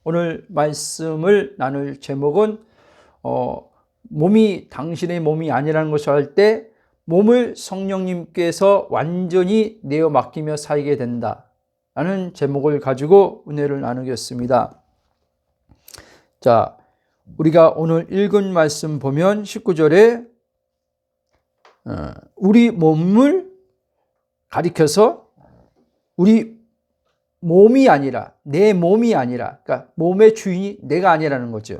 오늘 말씀을 나눌 제목은 몸이 당신의 몸이 아니라는 것을 알 때 몸을 성령님께서 완전히 내어 맡기며 살게 된다 라는 제목을 가지고 은혜를 나누겠습니다. 자, 우리가 오늘 읽은 말씀 보면 19절에 우리 몸을 가리켜서 우리 몸이 아니라, 내 몸이 아니라, 그러니까 몸의 주인이 내가 아니라는 거죠.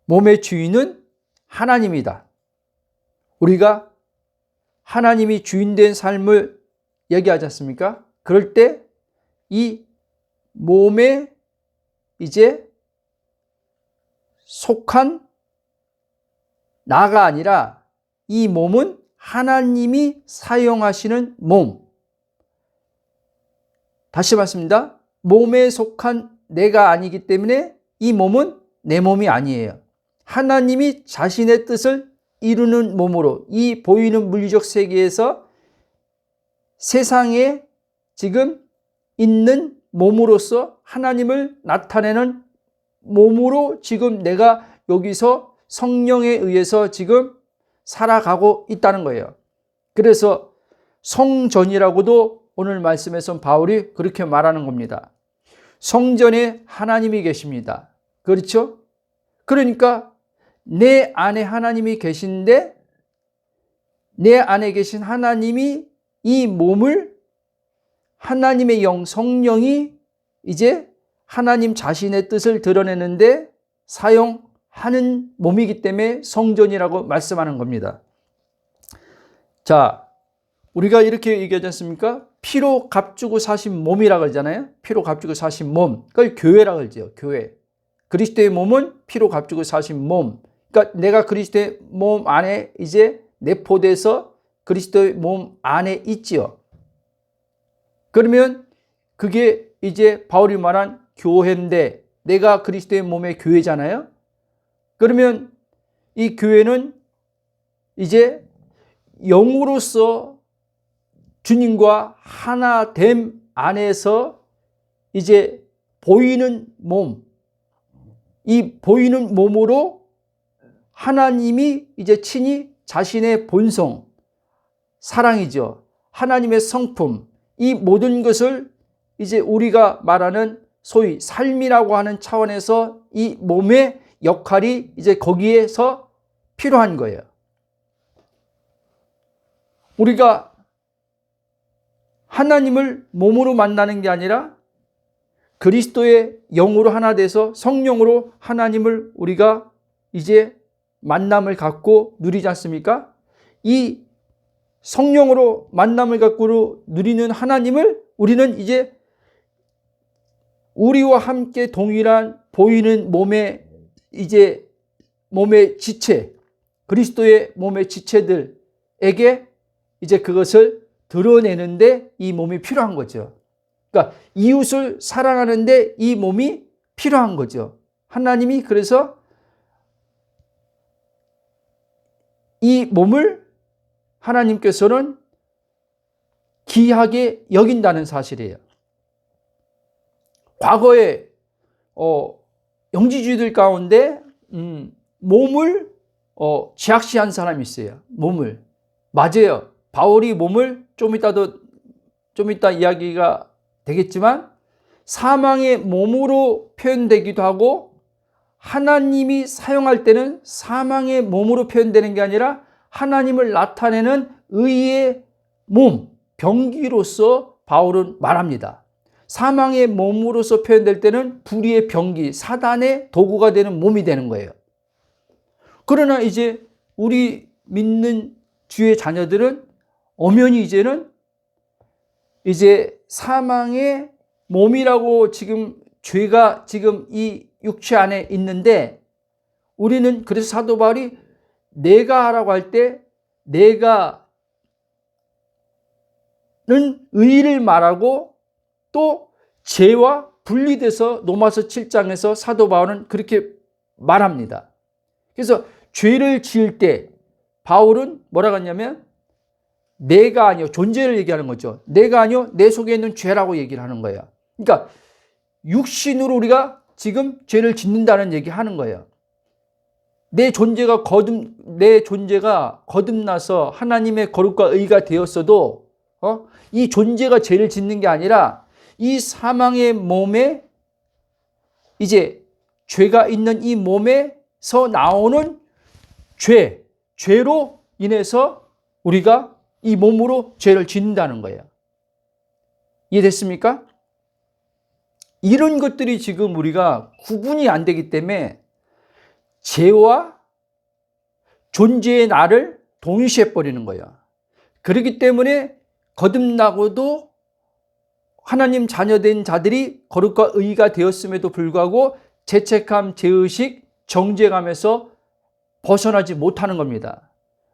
몸의 주인은 하나님이다. 우리가 하나님이 주인된 삶을 얘기하지 않습니까? 그럴 때 이 몸에 이제 속한 나가 아니라 이 몸은 하나님이 사용하시는 몸. 다시 말씀드립니다. 몸에 속한 내가 아니기 때문에 이 몸은 내 몸이 아니에요. 하나님이 자신의 뜻을 이루는 몸으로 이 보이는 물리적 세계에서 세상에 지금 있는 몸으로서 하나님을 나타내는 몸으로 지금 내가 여기서 성령에 의해서 지금 살아가고 있다는 거예요. 그래서 성전이라고도 오늘 말씀에서 바울이 그렇게 말하는 겁니다. 성전에 하나님이 계십니다. 그렇죠? 그러니까 내 안에 하나님이 계신데 내 안에 계신 하나님이 이 몸을 하나님의 영 성령이 이제 하나님 자신의 뜻을 드러내는데 사용하는 몸이기 때문에 성전이라고 말씀하는 겁니다. 자, 우리가 이렇게 얘기하지 않습니까? 피로 값주고 사신 몸이라고 그러잖아요. 피로 값주고 사신 몸. 그걸 교회라고 그러죠. 교회. 그리스도의 몸은 피로 값주고 사신 몸. 그러니까 내가 그리스도의 몸 안에 이제 내포돼서 그리스도의 몸 안에 있지요. 그러면 그게 이제 바울이 말한 교회인데 내가 그리스도의 몸의 교회잖아요. 그러면 이 교회는 이제 영으로서 주님과 하나됨 안에서 이제 보이는 몸, 이 보이는 몸으로 하나님이 이제 친히 자신의 본성, 사랑이죠. 하나님의 성품, 이 모든 것을 이제 우리가 말하는 소위 삶이라고 하는 차원에서 이 몸의 역할이 이제 거기에서 필요한 거예요. 우리가 하나님을 몸으로 만나는 게 아니라 그리스도의 영으로 하나 돼서 성령으로 하나님을 우리가 이제 만남을 갖고 누리지 않습니까? 이 성령으로 만남을 갖고 누리는 하나님을 우리는 이제 우리와 함께 동일한 보이는 몸의 이제 몸의 지체, 그리스도의 몸의 지체들에게 이제 그것을 드러내는데 이 몸이 필요한 거죠. 그러니까 이웃을 사랑하는데 이 몸이 필요한 거죠. 하나님이 그래서 이 몸을 하나님께서는 귀하게 여긴다는 사실이에요. 과거에 영지주의들 가운데 몸을 제약시한 사람이 있어요. 몸을. 맞아요. 바울이 몸을 좀 이따 이야기가 되겠지만 사망의 몸으로 표현되기도 하고 하나님이 사용할 때는 사망의 몸으로 표현되는 게 아니라 하나님을 나타내는 의의 몸, 병기로서 바울은 말합니다. 사망의 몸으로서 표현될 때는 불의의 병기, 사단의 도구가 되는 몸이 되는 거예요. 그러나 이제 우리 믿는 주의 자녀들은 엄연히 이제는 이제 사망의 몸이라고 지금 죄가 지금 이 육체 안에 있는데 우리는 그래서 사도 바울이 내가 하라고 할 때 내가는 의를 말하고 또 죄와 분리돼서 로마서 7장에서 사도 바울은 그렇게 말합니다. 그래서 죄를 지을 때 바울은 뭐라고 하냐면 내가 아니요, 존재를 얘기하는 거죠. 내가 아니요, 내 속에 있는 죄라고 얘기를 하는 거예요. 그러니까 육신으로 우리가 지금 죄를 짓는다는 얘기 하는 거예요. 내 존재가 거듭나서 하나님의 거룩과 의가 되었어도 이 존재가 죄를 짓는 게 아니라 이 사망의 몸에 이제 죄가 있는 이 몸에서 나오는 죄로 인해서 우리가 이 몸으로 죄를 짓는다는 거예요. 이해됐습니까? 이런 것들이 지금 우리가 구분이 안 되기 때문에 죄와 존재의 나를 동일시해 버리는 거예요. 그렇기 때문에 거듭나고도 하나님 자녀된 자들이 거룩과 의가 되었음에도 불구하고 죄책감, 죄의식, 정죄감에서 벗어나지 못하는 겁니다.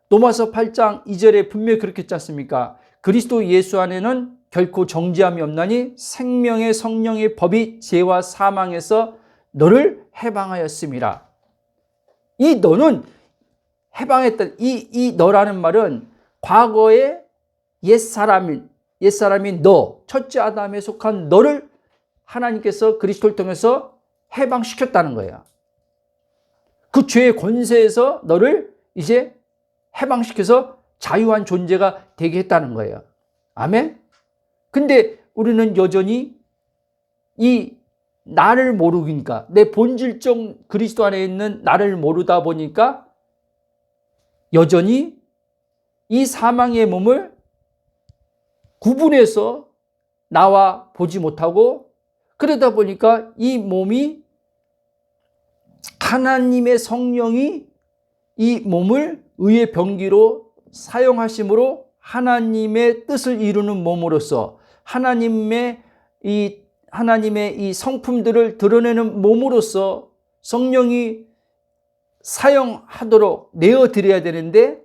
로마서 8장 2절에 분명히 그렇게 했지 않습니까? 그리스도 예수 안에는 결코 정죄함이 없나니 생명의 성령의 법이 죄와 사망에서 너를 해방하였음이라. 이 너는 해방했다. 이 너라는 말은 과거의 옛사람인 너, 첫째 아담에 속한 너를 하나님께서 그리스도를 통해서 해방시켰다는 거예요. 그 죄의 권세에서 너를 이제 해방시켜서 자유한 존재가 되게 했다는 거예요. 아멘? 근데 우리는 여전히 이 나를 모르니까, 내 본질적 그리스도 안에 있는 나를 모르다 보니까 여전히 이 사망의 몸을 구분해서 나와 보지 못하고, 그러다 보니까 이 몸이 하나님의 성령이 이 몸을 의의 병기로 사용하심으로 하나님의 뜻을 이루는 몸으로서 하나님의 이 성품들을 드러내는 몸으로서 성령이 사용하도록 내어드려야 되는데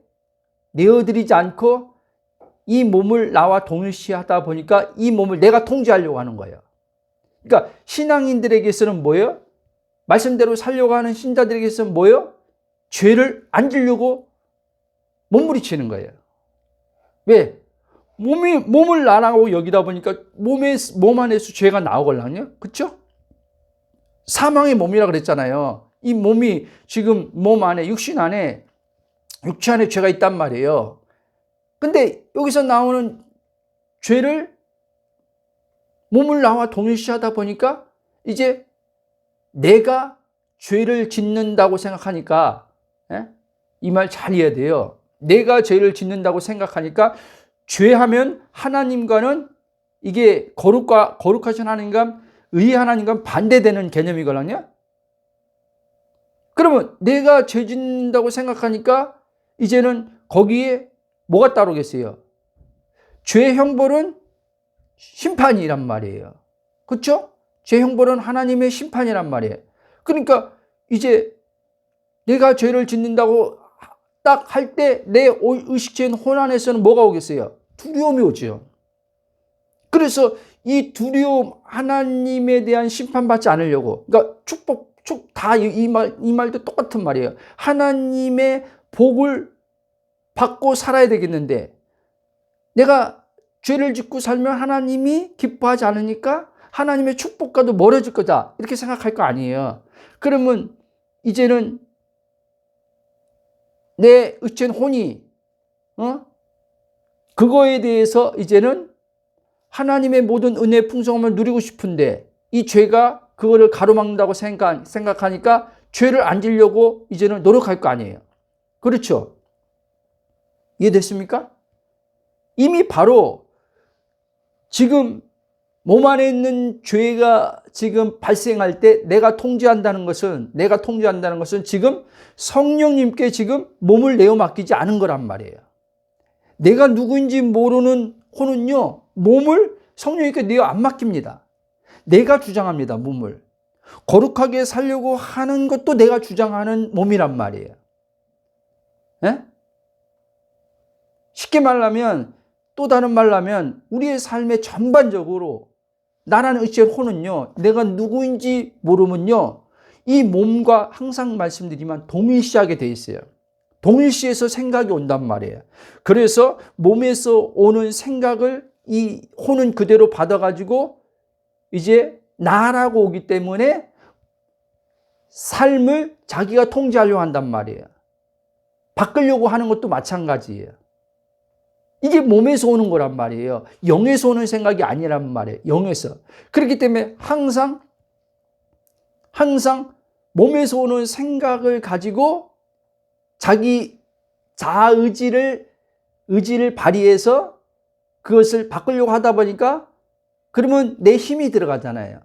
내어드리지 않고 이 몸을 나와 동일시하다 보니까 이 몸을 내가 통제하려고 하는 거예요. 그러니까 신앙인들에게서는 뭐예요? 말씀대로 살려고 하는 신자들에게서는 뭐예요? 죄를 안 지려고 몸부림치는 거예요. 왜? 몸을 나라고 여기다 보니까 몸 안에서 죄가 나오걸랑요. 그렇죠? 사망의 몸이라 그랬잖아요. 이 몸이 지금 몸 안에, 육신 안에, 육체 안에 죄가 있단 말이에요. 근데 여기서 나오는 죄를 몸을 나와 동일시하다 보니까 이제 내가 죄를 짓는다고 생각하니까, 이 말 잘 이해해야 돼요. 내가 죄를 짓는다고 생각하니까 죄하면 하나님과는 이게 거룩하신 하나님과 의의 하나님과 반대되는 개념이거든요. 그러면 내가 죄 짓는다고 생각하니까 이제는 거기에 뭐가 따르겠어요? 죄의 형벌은 심판이란 말이에요. 그렇죠? 죄의 형벌은 하나님의 심판이란 말이에요. 그러니까 이제 내가 죄를 짓는다고 딱 할 때 내 의식주의 혼 안에서는 뭐가 오겠어요? 두려움이 오죠. 그래서 이 두려움, 하나님에 대한 심판받지 않으려고, 그러니까 이 말도 똑같은 말이에요. 하나님의 복을 받고 살아야 되겠는데 내가 죄를 짓고 살면 하나님이 기뻐하지 않으니까 하나님의 축복과도 멀어질 거다, 이렇게 생각할 거 아니에요. 그러면 이제는 내 의체는 혼이 그거에 대해서 이제는 하나님의 모든 은혜의 풍성함을 누리고 싶은데 이 죄가 그거를 가로막는다고 생각하니까 죄를 안 지려고 이제는 노력할 거 아니에요. 그렇죠? 이해됐습니까? 이미 바로 지금 몸 안에 있는 죄가 지금 발생할 때 내가 통제한다는 것은 지금 성령님께 지금 몸을 내어 맡기지 않은 거란 말이에요. 내가 누구인지 모르는 혼은요, 몸을 성령님께 내어 안 맡깁니다. 내가 주장합니다, 몸을. 거룩하게 살려고 하는 것도 내가 주장하는 몸이란 말이에요. 예? 쉽게 말하면, 또 다른 말로 하면 우리의 삶의 전반적으로 나라는 의지의 혼은요, 내가 누구인지 모르면요, 이 몸과 항상 말씀드리지만 동일시하게 돼 있어요. 동일시해서 생각이 온단 말이에요. 그래서 몸에서 오는 생각을 이 혼은 그대로 받아가지고 이제 나라고 오기 때문에 삶을 자기가 통제하려고 한단 말이에요. 바꾸려고 하는 것도 마찬가지예요. 이게 몸에서 오는 거란 말이에요. 영에서 오는 생각이 아니란 말이에요. 영에서. 그렇기 때문에 항상 몸에서 오는 생각을 가지고 자기 의지를 발휘해서 그것을 바꾸려고 하다 보니까 그러면 내 힘이 들어가잖아요.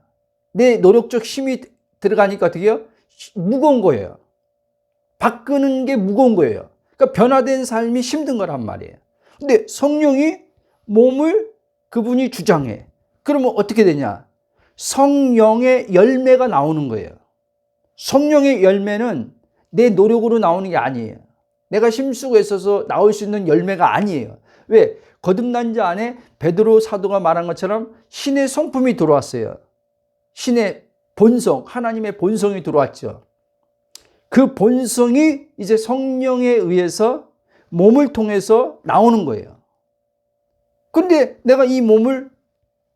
내 노력적 힘이 들어가니까 어떻게 해요? 무거운 거예요. 바꾸는 게 무거운 거예요. 그러니까 변화된 삶이 힘든 거란 말이에요. 근데 성령이 몸을 그분이 주장해. 그러면 어떻게 되냐? 성령의 열매가 나오는 거예요. 성령의 열매는 내 노력으로 나오는 게 아니에요. 내가 힘쓰고 있어서 나올 수 있는 열매가 아니에요. 왜? 거듭난 자 안에 베드로 사도가 말한 것처럼 신의 성품이 들어왔어요. 신의 본성, 하나님의 본성이 들어왔죠. 그 본성이 이제 성령에 의해서 몸을 통해서 나오는 거예요. 근데 내가 이 몸을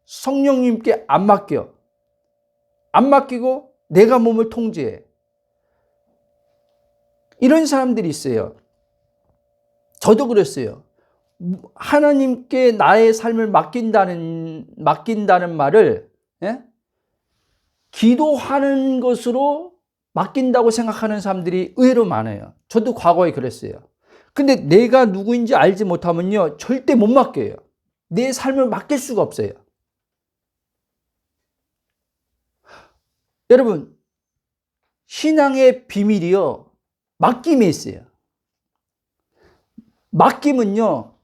성령님께 안 맡겨. 안 맡기고 내가 몸을 통제해. 이런 사람들이 있어요. 저도 그랬어요. 하나님께 나의 삶을 맡긴다는 말을 기도하는 것으로 맡긴다고 생각하는 사람들이 의외로 많아요. 저도 과거에 그랬어요. 근데 내가 누구인지 알지 못하면요, 절대 못 맡겨요. 내 삶을 맡길 수가 없어요. 여러분, 신앙의 비밀이요, 맡김에 있어요. 맡김은요,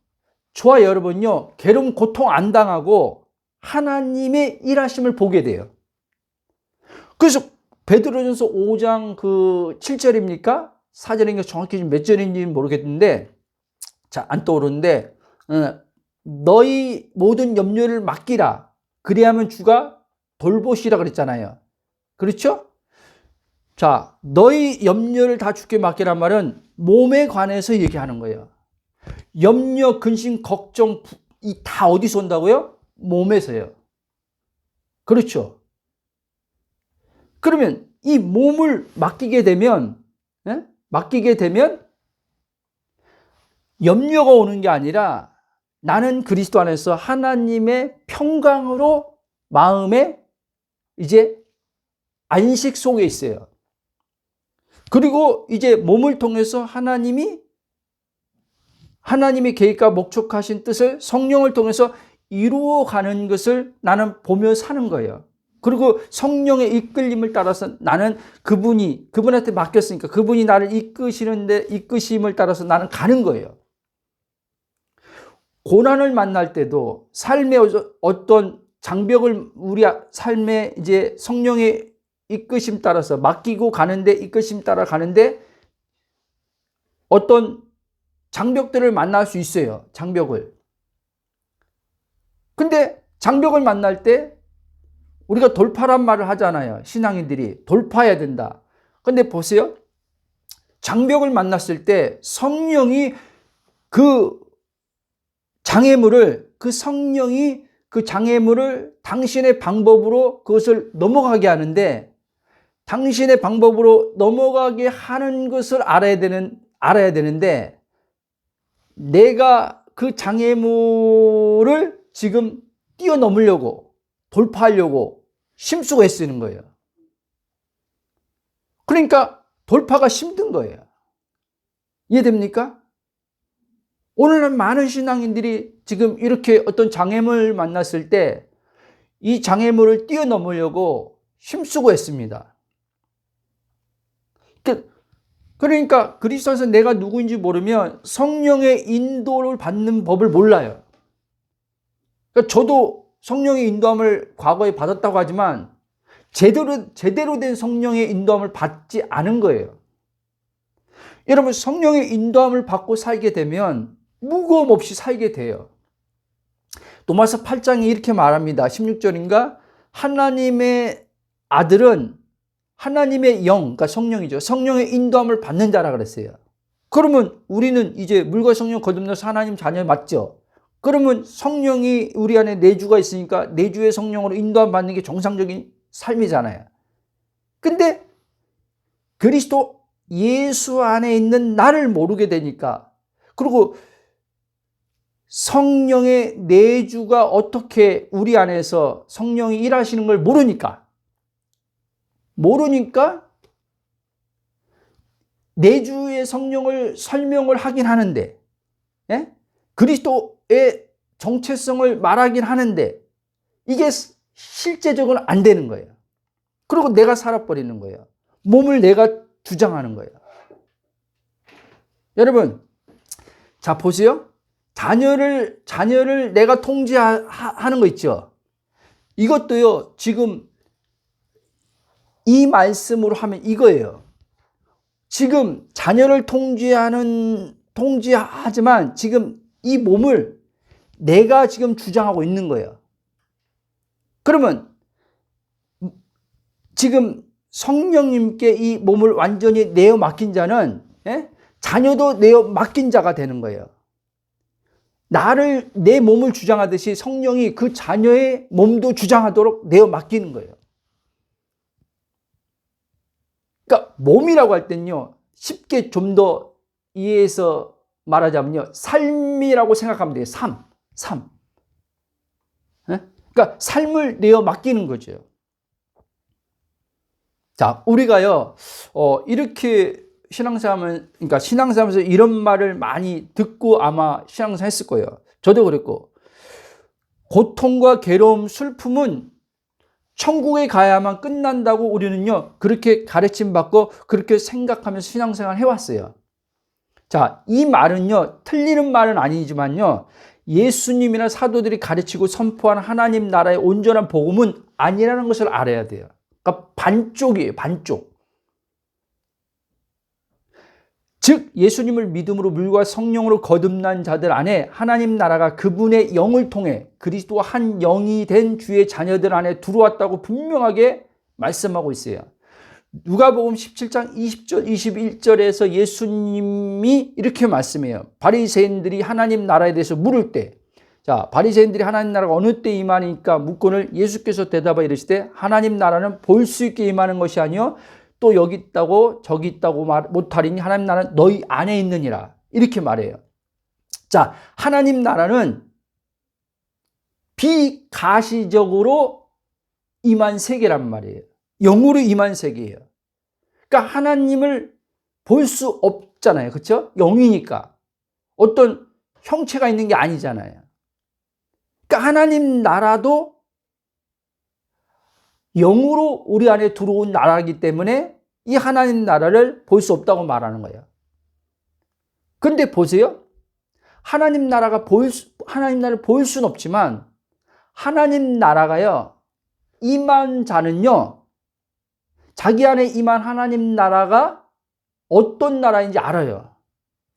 저와 여러분요, 괴로움, 고통 안 당하고 하나님의 일하심을 보게 돼요. 그래서 베드로전서 5장 7절입니까? 4절인가 정확히 몇 절인지는 모르겠는데, 자, 안 떠오르는데, 너희 모든 염려를 맡기라. 그리하면 주가 돌보시라 그랬잖아요. 그렇죠? 자, 너희 염려를 다 주께 맡기란 말은 몸에 관해서 얘기하는 거예요. 염려, 근심, 걱정, 이 다 어디서 온다고요? 몸에서요. 그렇죠? 그러면 이 몸을 맡기게 되면 염려가 오는 게 아니라 나는 그리스도 안에서 하나님의 평강으로 마음에 이제 안식 속에 있어요. 그리고 이제 몸을 통해서 하나님의 계획과 목적하신 뜻을 성령을 통해서 이루어가는 것을 나는 보며 사는 거예요. 그리고 성령의 이끌림을 따라서 나는 그분한테 맡겼으니까 그분이 나를 이끄심을 따라서 나는 가는 거예요. 고난을 만날 때도 삶의 어떤 장벽을 우리 삶에 이제 성령의 이끄심 따라서 맡기고 가는데, 이끄심 따라 가는데 어떤 장벽들을 만날 수 있어요. 장벽을. 근데 장벽을 만날 때 우리가 돌파란 말을 하잖아요. 신앙인들이 돌파해야 된다. 근데 보세요. 장벽을 만났을 때 성령이 그 성령이 그 장애물을 당신의 방법으로 그것을 넘어가게 하는데, 당신의 방법으로 넘어가게 하는 것을 알아야 되는데, 내가 그 장애물을 지금 뛰어넘으려고, 돌파하려고 힘쓰고 애쓰는 거예요. 그러니까 돌파가 힘든 거예요. 이해됩니까? 오늘날 많은 신앙인들이 지금 이렇게 어떤 장애물을 만났을 때 이 장애물을 뛰어넘으려고 힘쓰고 애씁니다. 그러니까 그리스도 안에서 내가 누구인지 모르면 성령의 인도를 받는 법을 몰라요. 그러니까 저도 성령의 인도함을 과거에 받았다고 하지만 제대로 된 성령의 인도함을 받지 않은 거예요. 여러분, 성령의 인도함을 받고 살게 되면 무거움 없이 살게 돼요. 로마서 8장에 이렇게 말합니다. 16절인가? 하나님의 아들은 하나님의 영, 그러니까 성령이죠. 성령의 인도함을 받는 자라 그랬어요. 그러면 우리는 이제 물과 성령 거듭나서 하나님 자녀 맞죠? 그러면 성령이 우리 안에 내주가 있으니까 내주의 성령으로 인도함 받는 게 정상적인 삶이잖아요. 근데 그리스도 예수 안에 있는 나를 모르게 되니까, 그리고 성령의 내주가 어떻게 우리 안에서 성령이 일하시는 걸 모르니까 내주의 성령을 설명을 하긴 하는데, 예? 그리스도의 정체성을 말하긴 하는데 이게 실제적으로 안 되는 거예요. 그리고 내가 살아버리는 거예요. 몸을 내가 주장하는 거예요. 여러분, 자 보세요. 자녀를 내가 통제하는 거 있죠. 이것도요, 지금 이 말씀으로 하면 이거예요. 지금 자녀를 통제하지만 지금 이 몸을 내가 지금 주장하고 있는 거예요. 그러면 지금 성령님께 이 몸을 완전히 내어 맡긴 자는, 예? 자녀도 내어 맡긴 자가 되는 거예요. 내 몸을 주장하듯이 성령이 그 자녀의 몸도 주장하도록 내어 맡기는 거예요. 그러니까 몸이라고 할 때는요, 쉽게 좀 더 이해해서 말하자면요, 삶이라고 생각하면 돼요. 삶. 그러니까 삶을 내어 맡기는 거죠. 자, 우리가요, 이렇게 신앙생활하면서 이런 말을 많이 듣고 아마 신앙생활 했을 거예요. 저도 그랬고, 고통과 괴로움, 슬픔은 천국에 가야만 끝난다고 우리는요, 그렇게 가르침 받고 그렇게 생각하면서 신앙생활 해왔어요. 자, 이 말은요, 틀리는 말은 아니지만요, 예수님이나 사도들이 가르치고 선포한 하나님 나라의 온전한 복음은 아니라는 것을 알아야 돼요. 그러니까 반쪽이에요, 반쪽. 즉 예수님을 믿음으로 물과 성령으로 거듭난 자들 안에 하나님 나라가 그분의 영을 통해 그리스도와 한 영이 된 주의 자녀들 안에 들어왔다고 분명하게 말씀하고 있어요. 누가복음 17장 20절 21절에서 예수님이 이렇게 말씀해요. 바리새인들이 하나님 나라에 대해서 물을 때, 자, 바리새인들이 하나님 나라가 어느 때 임하니까 묻거늘 예수께서 대답하여 이르시되 하나님 나라는 볼 수 있게 임하는 것이 아니요 또 여기 있다고 저기 있다고 못하리니 하나님 나라는 너희 안에 있느니라, 이렇게 말해요. 자, 하나님 나라는 비가시적으로 임한 세계란 말이에요. 영으로 임한 세계예요. 그러니까 하나님을 볼 수 없잖아요. 그렇죠? 영이니까. 어떤 형체가 있는 게 아니잖아요. 그러니까 하나님 나라도 영으로 우리 안에 들어온 나라이기 때문에 이 하나님 나라를 볼 수 없다고 말하는 거예요. 그런데 보세요. 하나님 나라를 볼 수는 없지만 하나님 나라가요, 임한 자는요, 자기 안에 임한 하나님 나라가 어떤 나라인지 알아요.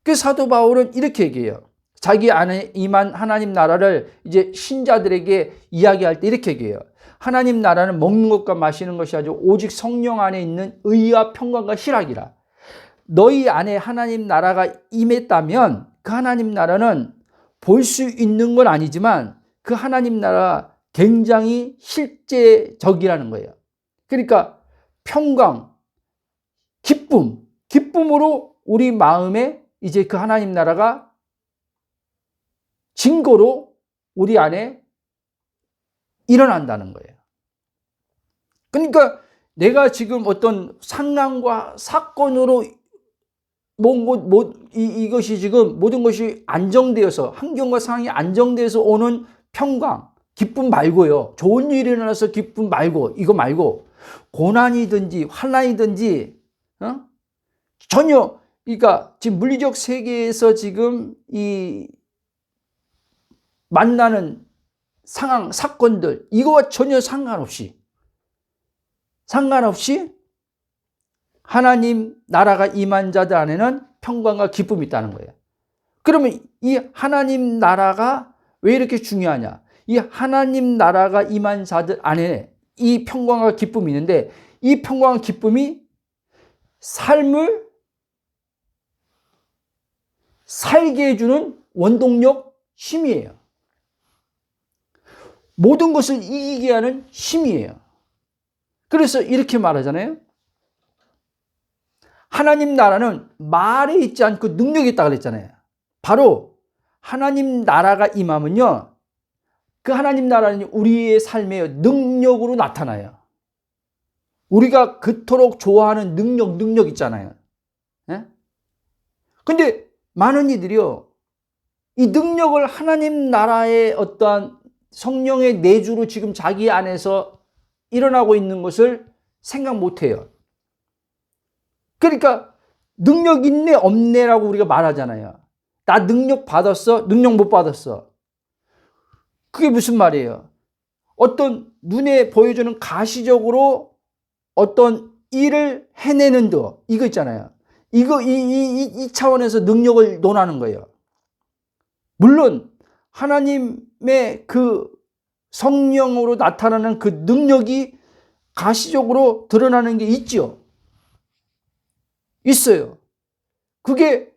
그 사도 바울은 이렇게 얘기해요. 자기 안에 임한 하나님 나라를 이제 신자들에게 이야기할 때 이렇게 얘기해요. 하나님 나라는 먹는 것과 마시는 것이 아니라 오직 성령 안에 있는 의와 평강과 희락이라. 너희 안에 하나님 나라가 임했다면 그 하나님 나라는 볼 수 있는 건 아니지만 그 하나님 나라 굉장히 실제적이라는 거예요. 그러니까 평강, 기쁨으로 우리 마음에 이제 그 하나님 나라가 증거로 우리 안에 일어난다는 거예요. 그러니까 내가 지금 어떤 상황과 사건으로 이것이 지금 모든 것이 안정되어서, 환경과 상황이 안정되어서 오는 평강, 기쁨 말고요. 좋은 일이 일어나서 기쁨 말고, 이거 말고, 고난이든지 환난이든지, 전혀, 그러니까 지금 물리적 세계에서 지금 이 만나는 상황, 사건들, 이거와 전혀 상관없이 하나님 나라가 임한 자들 안에는 평강과 기쁨이 있다는 거예요. 그러면 이 하나님 나라가 왜 이렇게 중요하냐? 이 하나님 나라가 임한 자들 안에 이 평강과 기쁨이 있는데, 이 평강과 기쁨이 삶을 살게 해주는 원동력, 힘이에요. 모든 것을 이기게 하는 힘이에요. 그래서 이렇게 말하잖아요. 하나님 나라는 말에 있지 않고 능력이 있다고 그랬잖아요. 바로 하나님 나라가 임하면요, 그 하나님 나라는 우리의 삶의 능력으로 나타나요. 우리가 그토록 좋아하는 능력 있잖아요. 예? 근데 많은 이들이요, 이 능력을 하나님 나라의 어떠한 성령의 내주로 지금 자기 안에서 일어나고 있는 것을 생각 못 해요. 그러니까 능력 있네 없네라고 우리가 말하잖아요. 나 능력 받았어? 능력 못 받았어? 그게 무슨 말이에요? 어떤 눈에 보여주는 가시적으로 어떤 일을 해내는 거, 이거 있잖아요. 이 차원에서 능력을 논하는 거예요. 물론 하나님의 그 성령으로 나타나는 그 능력이 가시적으로 드러나는 게 있죠. 있어요. 그게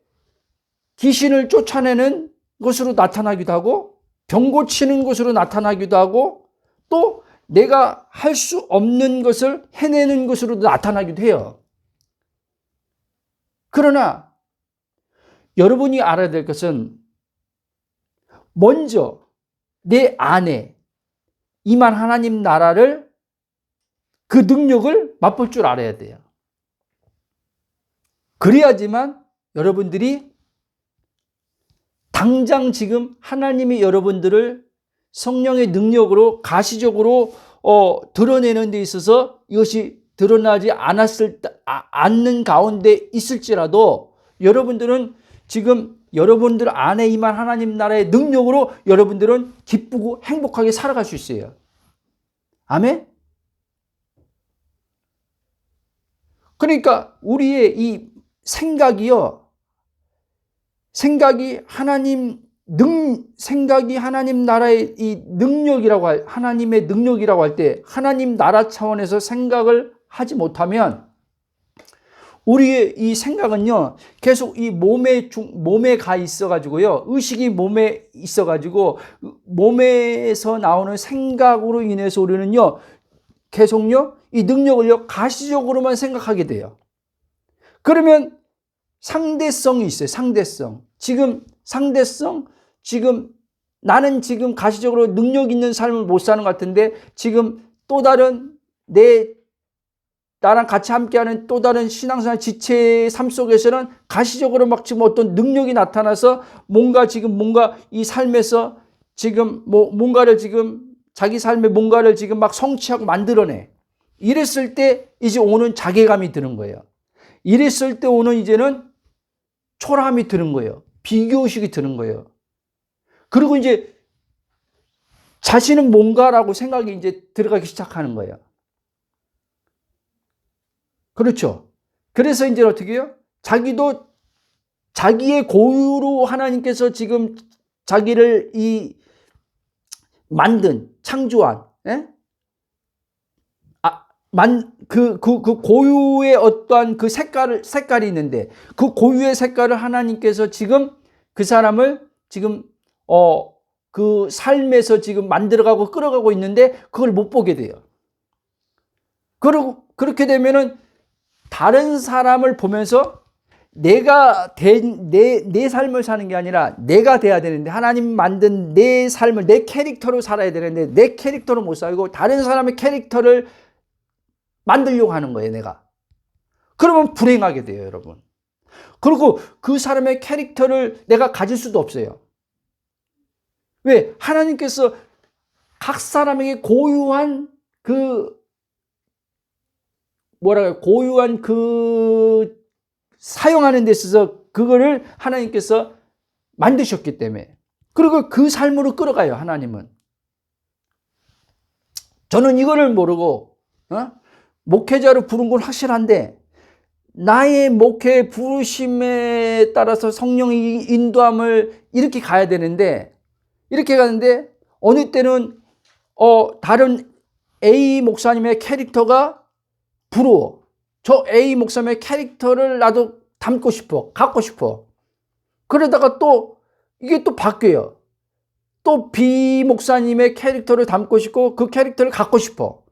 귀신을 쫓아내는 것으로 나타나기도 하고, 병 고치는 것으로 나타나기도 하고, 또 내가 할 수 없는 것을 해내는 것으로도 나타나기도 해요. 그러나 여러분이 알아야 될 것은, 먼저 내 안에 임한 하나님 나라를, 그 능력을 맛볼 줄 알아야 돼요. 그래야지만 여러분들이 당장 지금 하나님이 여러분들을 성령의 능력으로 가시적으로 드러내는 데 있어서 이것이 드러나지 않는 가운데 있을지라도, 여러분들은 지금 여러분들 안에 임한 하나님 나라의 능력으로 여러분들은 기쁘고 행복하게 살아갈 수 있어요. 아멘? 그러니까 우리의 이 생각이 하나님 나라의 이 능력이라고 하나님의 능력이라고 할 때, 하나님 나라 차원에서 생각을 하지 못하면, 우리의 이 생각은요, 계속 이 몸에 가 있어가지고요, 의식이 몸에 있어가지고, 몸에서 나오는 생각으로 인해서 우리는요, 계속요, 이 능력을요, 가시적으로만 생각하게 돼요. 그러면 상대성이 있어요. 상대성. 지금 나는 지금 가시적으로 능력 있는 삶을 못 사는 것 같은데, 지금 또 다른 나랑 같이 함께하는 또 다른 신앙생활 지체의 삶 속에서는 가시적으로 막 지금 어떤 능력이 나타나서 뭔가 이 삶에서 지금 뭔가를 지금 자기 삶의 뭔가를 지금 막 성취하고 만들어내. 이랬을 때 이제 오는 자괴감이 드는 거예요. 이랬을 때 오는 이제는 초라함이 드는 거예요. 비교의식이 드는 거예요. 그리고 이제 자신은 뭔가라고 생각이 이제 들어가기 시작하는 거예요. 그렇죠. 그래서 이제 어떻게 해요? 자기도 자기의 고유로 하나님께서 지금 자기를 창조한, 예? 그 고유의 어떠한 그 색깔이 있는데, 그 고유의 색깔을 하나님께서 지금 그 사람을 지금, 그 삶에서 지금 만들어가고 끌어가고 있는데, 그걸 못 보게 돼요. 그렇게 되면은 다른 사람을 보면서 내가 내 삶을 사는 게 아니라 내가 돼야 되는데, 하나님 만든 내 삶을 내 캐릭터로 살아야 되는데, 내 캐릭터로 못 살고 다른 사람의 캐릭터를 만들려고 하는 거예요, 내가. 그러면 불행하게 돼요, 여러분. 그리고 그 사람의 캐릭터를 내가 가질 수도 없어요. 왜? 하나님께서 각 사람에게 고유한 사용하는 데 있어서 그거를 하나님께서 만드셨기 때문에. 그리고 그 삶으로 끌어가요, 하나님은. 저는 이거를 모르고, 목회자로 부른 건 확실한데, 나의 목회 부르심에 따라서 성령의 인도함을 이렇게 가야 되는데, 이렇게 가는데, 어느 때는 다른 A 목사님의 캐릭터가 부러워. 저 A 목사님의 캐릭터를 나도 담고 싶어. 갖고 싶어. 그러다가 또 이게 또 바뀌어요. 또 B 목사님의 캐릭터를 담고 싶고 그 캐릭터를 갖고 싶어.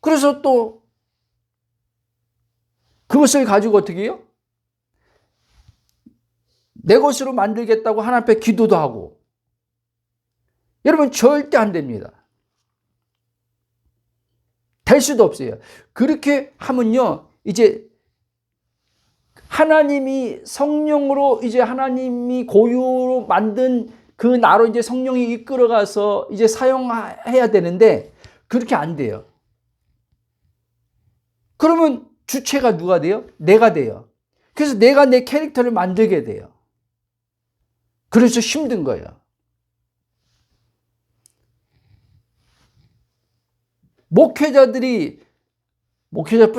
그래서 또 그것을 가지고 어떻게 해요? 내 것으로 만들겠다고 하나님 앞에 기도도 하고. 여러분 절대 안 됩니다. 될 수도 없어요. 그렇게 하면요, 이제 하나님이 성령으로 이제 하나님이 고유로 만든 그 나로 이제 성령이 이끌어가서 이제 사용해야 되는데 그렇게 안 돼요. 그러면 주체가 누가 돼요? 내가 돼요. 그래서 내가 내 캐릭터를 만들게 돼요. 그래서 힘든 거예요. 목회자뿐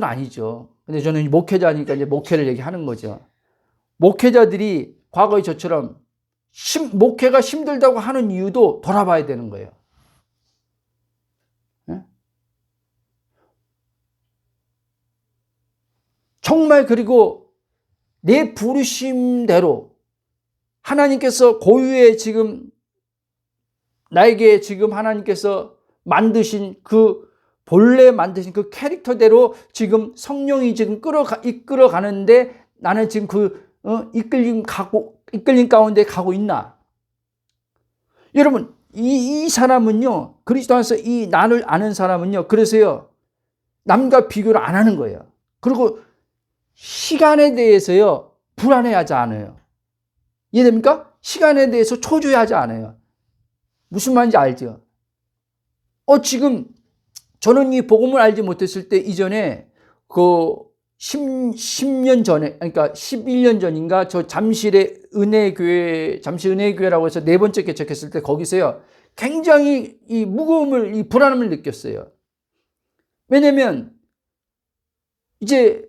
아니죠. 근데 저는 목회자니까 이제 목회를 얘기하는 거죠. 목회자들이 과거에 저처럼 목회가 힘들다고 하는 이유도 돌아봐야 되는 거예요. 정말 그리고 내 부르심대로 하나님께서 고유의 지금 나에게 지금 하나님께서 만드신 본래 만드신 그 캐릭터대로 지금 성령이 지금 이끌어가는데 나는 지금 이끌림 가운데 가고 있나? 여러분, 이 사람은요, 그리스도 안에서 이 나를 아는 사람은요, 그래서요, 남과 비교를 안 하는 거예요. 그리고 시간에 대해서요, 불안해하지 않아요. 이해됩니까? 시간에 대해서 초조해하지 않아요. 무슨 말인지 알죠? 지금 저는 이 복음을 알지 못했을 때 이전에 10년 전에, 그러니까 11년 전인가 저 잠실 은혜교회라고 해서 4번째 개척했을 때 거기서요, 굉장히 이 무거움을, 이 불안함을 느꼈어요. 왜냐면 이제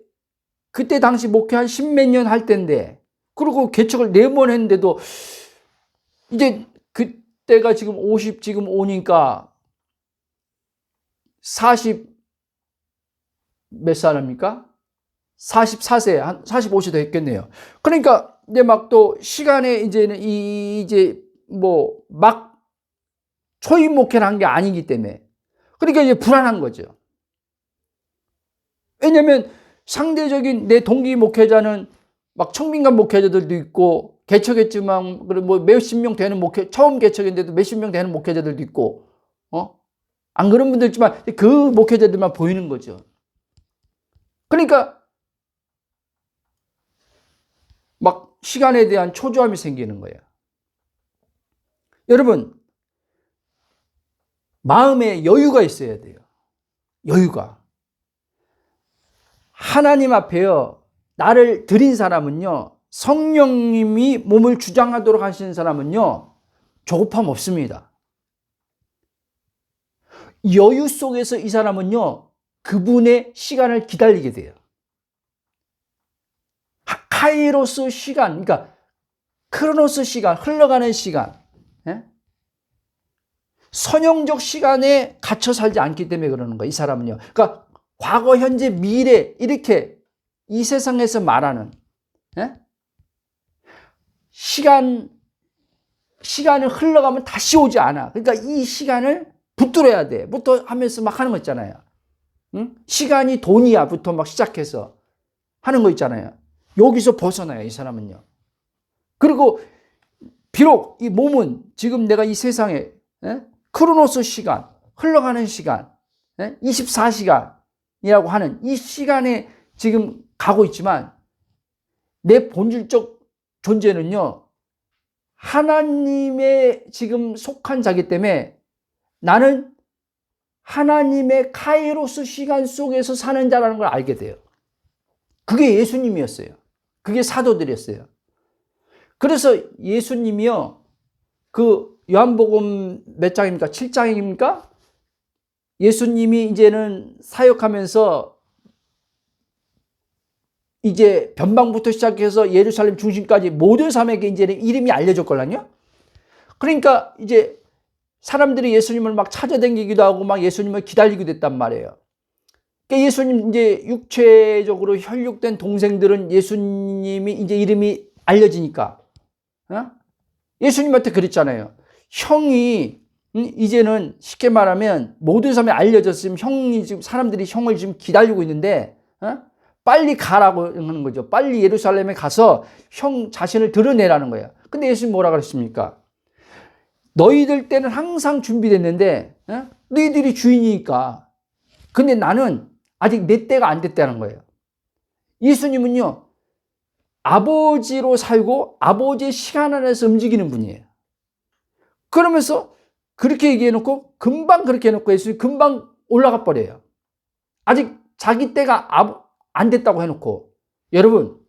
그때 당시 목회 한 10몇 년 할 때인데, 그리고 개척을 4번 했는데도 이제 그때가 지금 50 지금 오니까 40 몇 살입니까? 44세, 한 45세 됐겠네요. 그러니까 이제 막 또 시간에 이제는 이제 뭐 막 초임 목회를 한 게 아니기 때문에, 그러니까 이제 불안한 거죠. 왜냐면 상대적인 내 동기 목회자는 막 청민관 목회자들도 있고, 개척했지만 뭐 몇십 명 되는 처음 개척인데도 몇십 명 되는 목회자들도 있고, 안 그런 분들 있지만 그 목회자들만 보이는 거죠. 그러니까 막 시간에 대한 초조함이 생기는 거예요. 여러분, 마음에 여유가 있어야 돼요. 여유가. 하나님 앞에요, 나를 드린 사람은요, 성령님이 몸을 주장하도록 하시는 사람은요, 조급함 없습니다. 여유 속에서 이 사람은요, 그분의 시간을 기다리게 돼요. 카이로스 시간, 그러니까 크로노스 시간, 흘러가는 시간, 선형적 시간에 갇혀 살지 않기 때문에 그러는 거예요, 이 사람은요. 그러니까 과거, 현재, 미래, 이렇게 이 세상에서 말하는 시간을 흘러가면 다시 오지 않아. 그러니까 이 시간을 붙들어야 돼. 부터 하면서 막 하는 거 있잖아요. 시간이 돈이야 부터 막 시작해서 하는 거 있잖아요. 여기서 벗어나요, 이 사람은요. 그리고 비록 이 몸은 지금 내가 이 세상에 크로노스 시간, 흘러가는 시간, 24시간이라고 하는 이 시간에 지금 가고 있지만 내 본질적 존재는요, 하나님의 지금 속한 자기 때문에 나는 하나님의 카이로스 시간 속에서 사는 자라는 걸 알게 돼요. 그게 예수님이었어요. 그게 사도들이었어요. 그래서 예수님이요, 그 요한복음 몇 장입니까? 7장입니까? 예수님이 이제는 사역하면서 이제 변방부터 시작해서 예루살렘 중심까지 모든 사람에게 이제는 이름이 알려졌걸랑요. 그러니까 이제 사람들이 예수님을 막 찾아다니기도 하고 막 예수님을 기다리기도 했단 말이에요. 그러니까 예수님 이제 육체적으로 혈육된 동생들은 예수님이 이제 이름이 알려지니까 예수님한테 그랬잖아요. 형이 이제는 쉽게 말하면 모든 사람이 알려졌으면 형이 지금 사람들이 형을 지금 기다리고 있는데 빨리 가라고 하는 거죠. 빨리 예루살렘에 가서 형 자신을 드러내라는 거예요. 근데 예수님 뭐라 그랬습니까? 너희들 때는 항상 준비됐는데 너희들이 주인이니까. 근데 나는 아직 내 때가 안 됐다는 거예요. 예수님은요, 아버지로 살고 아버지의 시간 안에서 움직이는 분이에요. 그러면서 그렇게 얘기해놓고 금방 그렇게 해놓고 예수님이 금방 올라가 버려요. 아직 자기 때가 안 됐다고 해놓고. 여러분,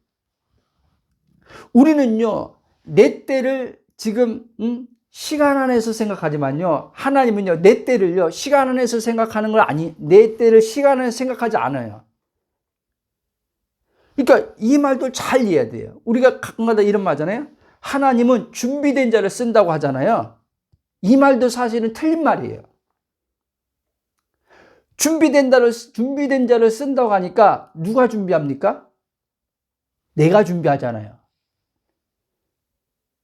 우리는요 내 때를 지금 시간 안에서 생각하지만요, 하나님은요 내 때를요 시간 안에서 생각하는 걸 내 때를 시간 안에서 생각하지 않아요. 그러니까 이 말도 잘 이해해야 돼요. 우리가 가끔가다 이런 말 하잖아요. 하나님은 준비된 자를 쓴다고 하잖아요. 이 말도 사실은 틀린 말이에요. 준비된 자를 쓴다고 하니까 누가 준비합니까? 내가 준비하잖아요.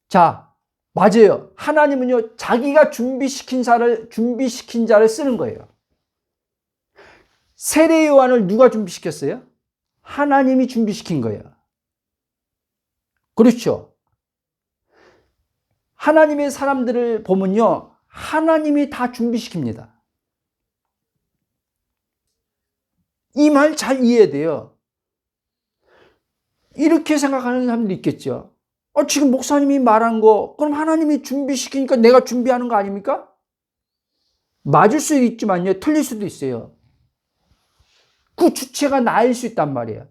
자, 맞아요. 하나님은요, 자기가 준비시킨 자를 쓰는 거예요. 세례 요한을 누가 준비시켰어요? 하나님이 준비시킨 거예요. 그렇죠. 하나님의 사람들을 보면요, 하나님이 다 준비시킵니다. 이 말 잘 이해해야 돼요. 이렇게 생각하는 사람들이 있겠죠. 지금 목사님이 말한 거, 그럼 하나님이 준비시키니까 내가 준비하는 거 아닙니까? 맞을 수도 있지만요, 틀릴 수도 있어요. 그 주체가 나일 수 있단 말이에요.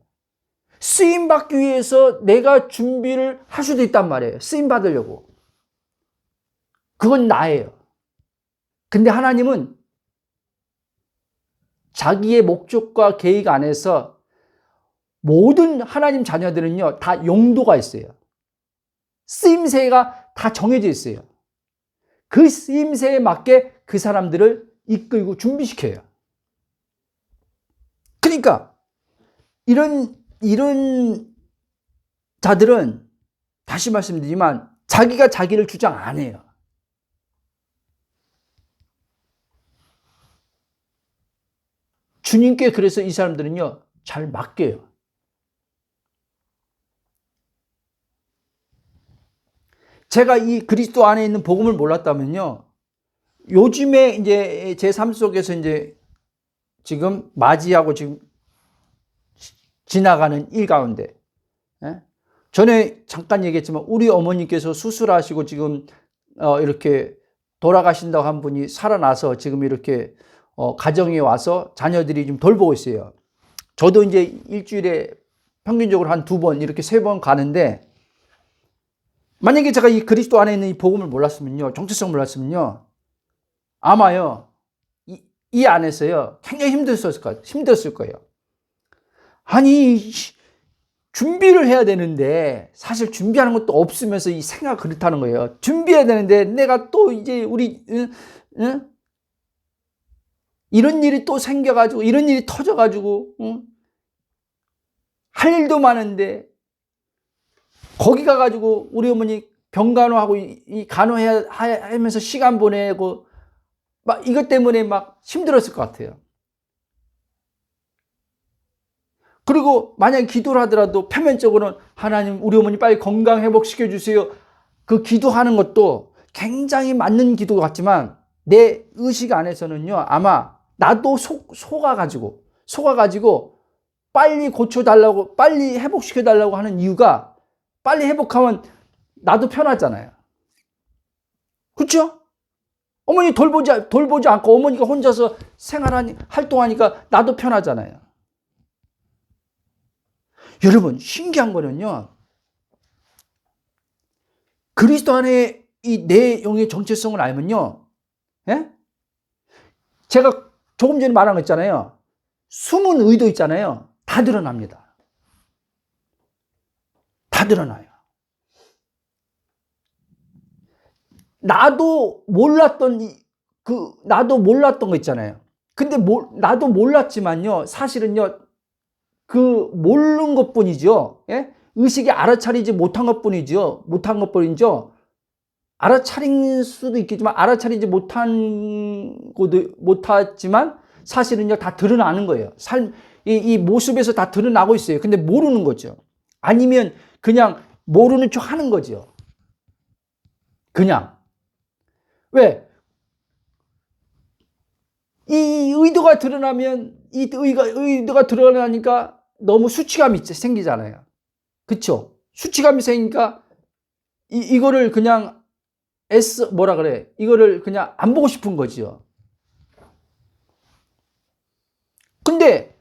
쓰임받기 위해서 내가 준비를 할 수도 있단 말이에요. 쓰임받으려고. 그건 나예요. 근데 하나님은 자기의 목적과 계획 안에서 모든 하나님 자녀들은요, 다 용도가 있어요. 쓰임새가 다 정해져 있어요. 그 쓰임새에 맞게 그 사람들을 이끌고 준비시켜요. 그러니까 이런 자들은 다시 말씀드리지만 자기가 자기를 주장 안 해요. 주님께 그래서 이 사람들은요, 잘 맡겨요. 제가 이 그리스도 안에 있는 복음을 몰랐다면요, 요즘에 이제 제 삶 속에서 이제 지금 맞이하고 지금 지나가는 일 가운데, 전에 잠깐 얘기했지만 우리 어머니께서 수술하시고 지금 이렇게 돌아가신다고 한 분이 살아나서 지금 이렇게 가정에 와서 자녀들이 좀 돌보고 있어요. 저도 이제 일주일에 평균적으로 한 2번 이렇게 3번 가는데, 만약에 제가 이 그리스도 안에 있는 이 복음을 몰랐으면요, 정체성을 몰랐으면요, 아마요 이 안에서요 굉장히 힘들었을 거예요. 아니, 준비를 해야 되는데 사실 준비하는 것도 없으면서 이 생각 그렇다는 거예요. 준비해야 되는데 내가 또 이제 우리 이런 일이 또 생겨가지고 이런 일이 터져가지고 할 일도 많은데 거기 가가지고 우리 어머니 병간호하고 이 간호해야 하면서 시간 보내고 막 이것 때문에 막 힘들었을 것 같아요. 그리고 만약에 기도를 하더라도 표면적으로는 하나님 우리 어머니 빨리 건강 회복시켜 주세요. 그 기도하는 것도 굉장히 맞는 기도 같지만 내 의식 안에서는요, 아마 나도 속아가지고 빨리 고쳐달라고, 빨리 회복시켜달라고 하는 이유가, 빨리 회복하면 나도 편하잖아요. 그렇죠? 어머니 돌보지 않고 어머니가 혼자서 활동하니까 나도 편하잖아요. 여러분, 신기한 거는요, 그리스도 안에 이 내 영의 정체성을 알면요, 제가 조금 전에 말한 거 있잖아요. 숨은 의도 있잖아요. 다 드러납니다. 다 드러나요. 나도 몰랐던 거 있잖아요. 근데 나도 몰랐지만요, 사실은요, 그 모르는 것 뿐이죠. 의식이 알아차리지 못한 것 뿐이죠. 알아차린 수도 있겠지만, 알아차리지 못했지만, 사실은요, 다 드러나는 거예요. 이 모습에서 다 드러나고 있어요. 근데 모르는 거죠. 아니면 그냥 모르는 척 하는 거죠. 그냥. 왜? 이 의도가 드러나면, 의도가 드러나니까 너무 수치감이 생기잖아요. 그쵸? 수치감이 생기니까, 이거를 그냥, 이거를 그냥 안 보고 싶은 거죠. 근데,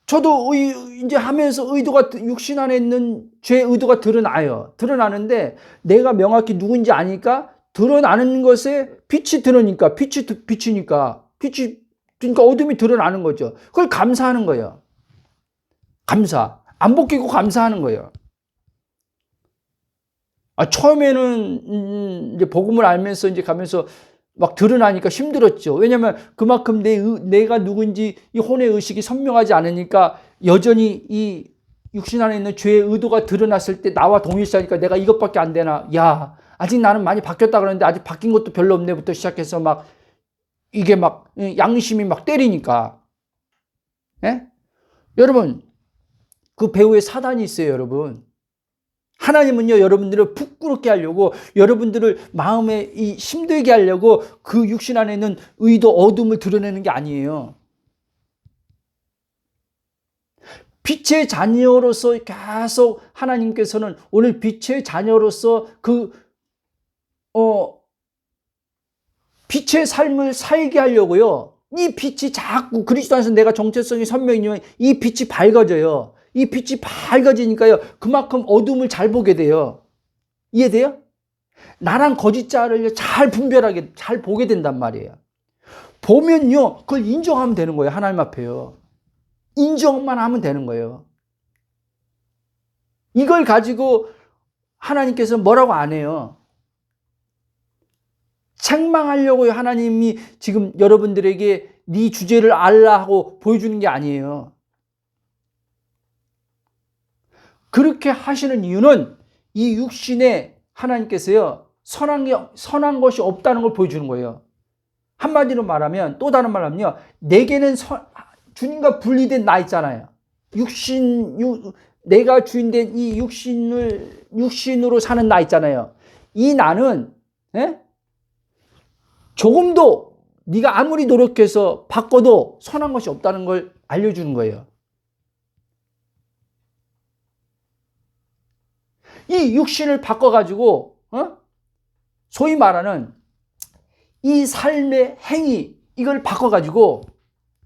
저도 이제 하면서 육신 안에 있는 죄의 의도가 드러나요. 드러나는데, 내가 명확히 누군지 아니까, 드러나는 것에 빛이 드러니까, 그러니까 어둠이 드러나는 거죠. 그걸 감사하는 거예요. 안 벗기고 감사하는 거예요. 처음에는 이제 복음을 알면서 이제 가면서 막 드러나니까 힘들었죠. 왜냐면 그만큼 내가 누군지 이 혼의 의식이 선명하지 않으니까 여전히 이 육신 안에 있는 죄의 의도가 드러났을 때 나와 동일시하니까 내가 이것밖에 안 되나. 야, 아직 나는 많이 바뀌었다 그러는데 아직 바뀐 것도 별로 없네부터 시작해서 막 이게 막 양심이 막 때리니까. 예? 여러분, 그 배후에 사단이 있어요, 여러분. 하나님은요, 여러분들을 부끄럽게 하려고, 여러분들을 마음에 힘들게 하려고 그 육신 안에 있는 의도, 어둠을 드러내는 게 아니에요. 빛의 자녀로서 계속 하나님께서는 오늘 빛의 자녀로서 빛의 삶을 살게 하려고요. 이 빛이 자꾸 그리스도 안에서 내가 정체성이 선명해지면 이 빛이 밝아져요. 이 빛이 밝아지니까요. 그만큼 어둠을 잘 보게 돼요. 이해돼요? 나랑 거짓자를 잘 분별하게, 잘 보게 된단 말이에요. 보면요, 그걸 인정하면 되는 거예요. 하나님 앞에요. 인정만 하면 되는 거예요. 이걸 가지고 하나님께서 뭐라고 안 해요. 책망하려고 하나님이 지금 여러분들에게 네 주제를 알라 하고 보여주는 게 아니에요. 그렇게 하시는 이유는 이 육신에 하나님께서요, 선한 것이 없다는 걸 보여주는 거예요. 한마디로 말하면, 또 다른 말로 하면요, 내게는 주님과 분리된 나 있잖아요. 내가 주인된 이 육신으로 사는 나 있잖아요. 이 나는, 조금도 네가 아무리 노력해서 바꿔도 선한 것이 없다는 걸 알려주는 거예요. 이 육신을 바꿔가지고 소위 말하는 이 삶의 행위, 이걸 바꿔가지고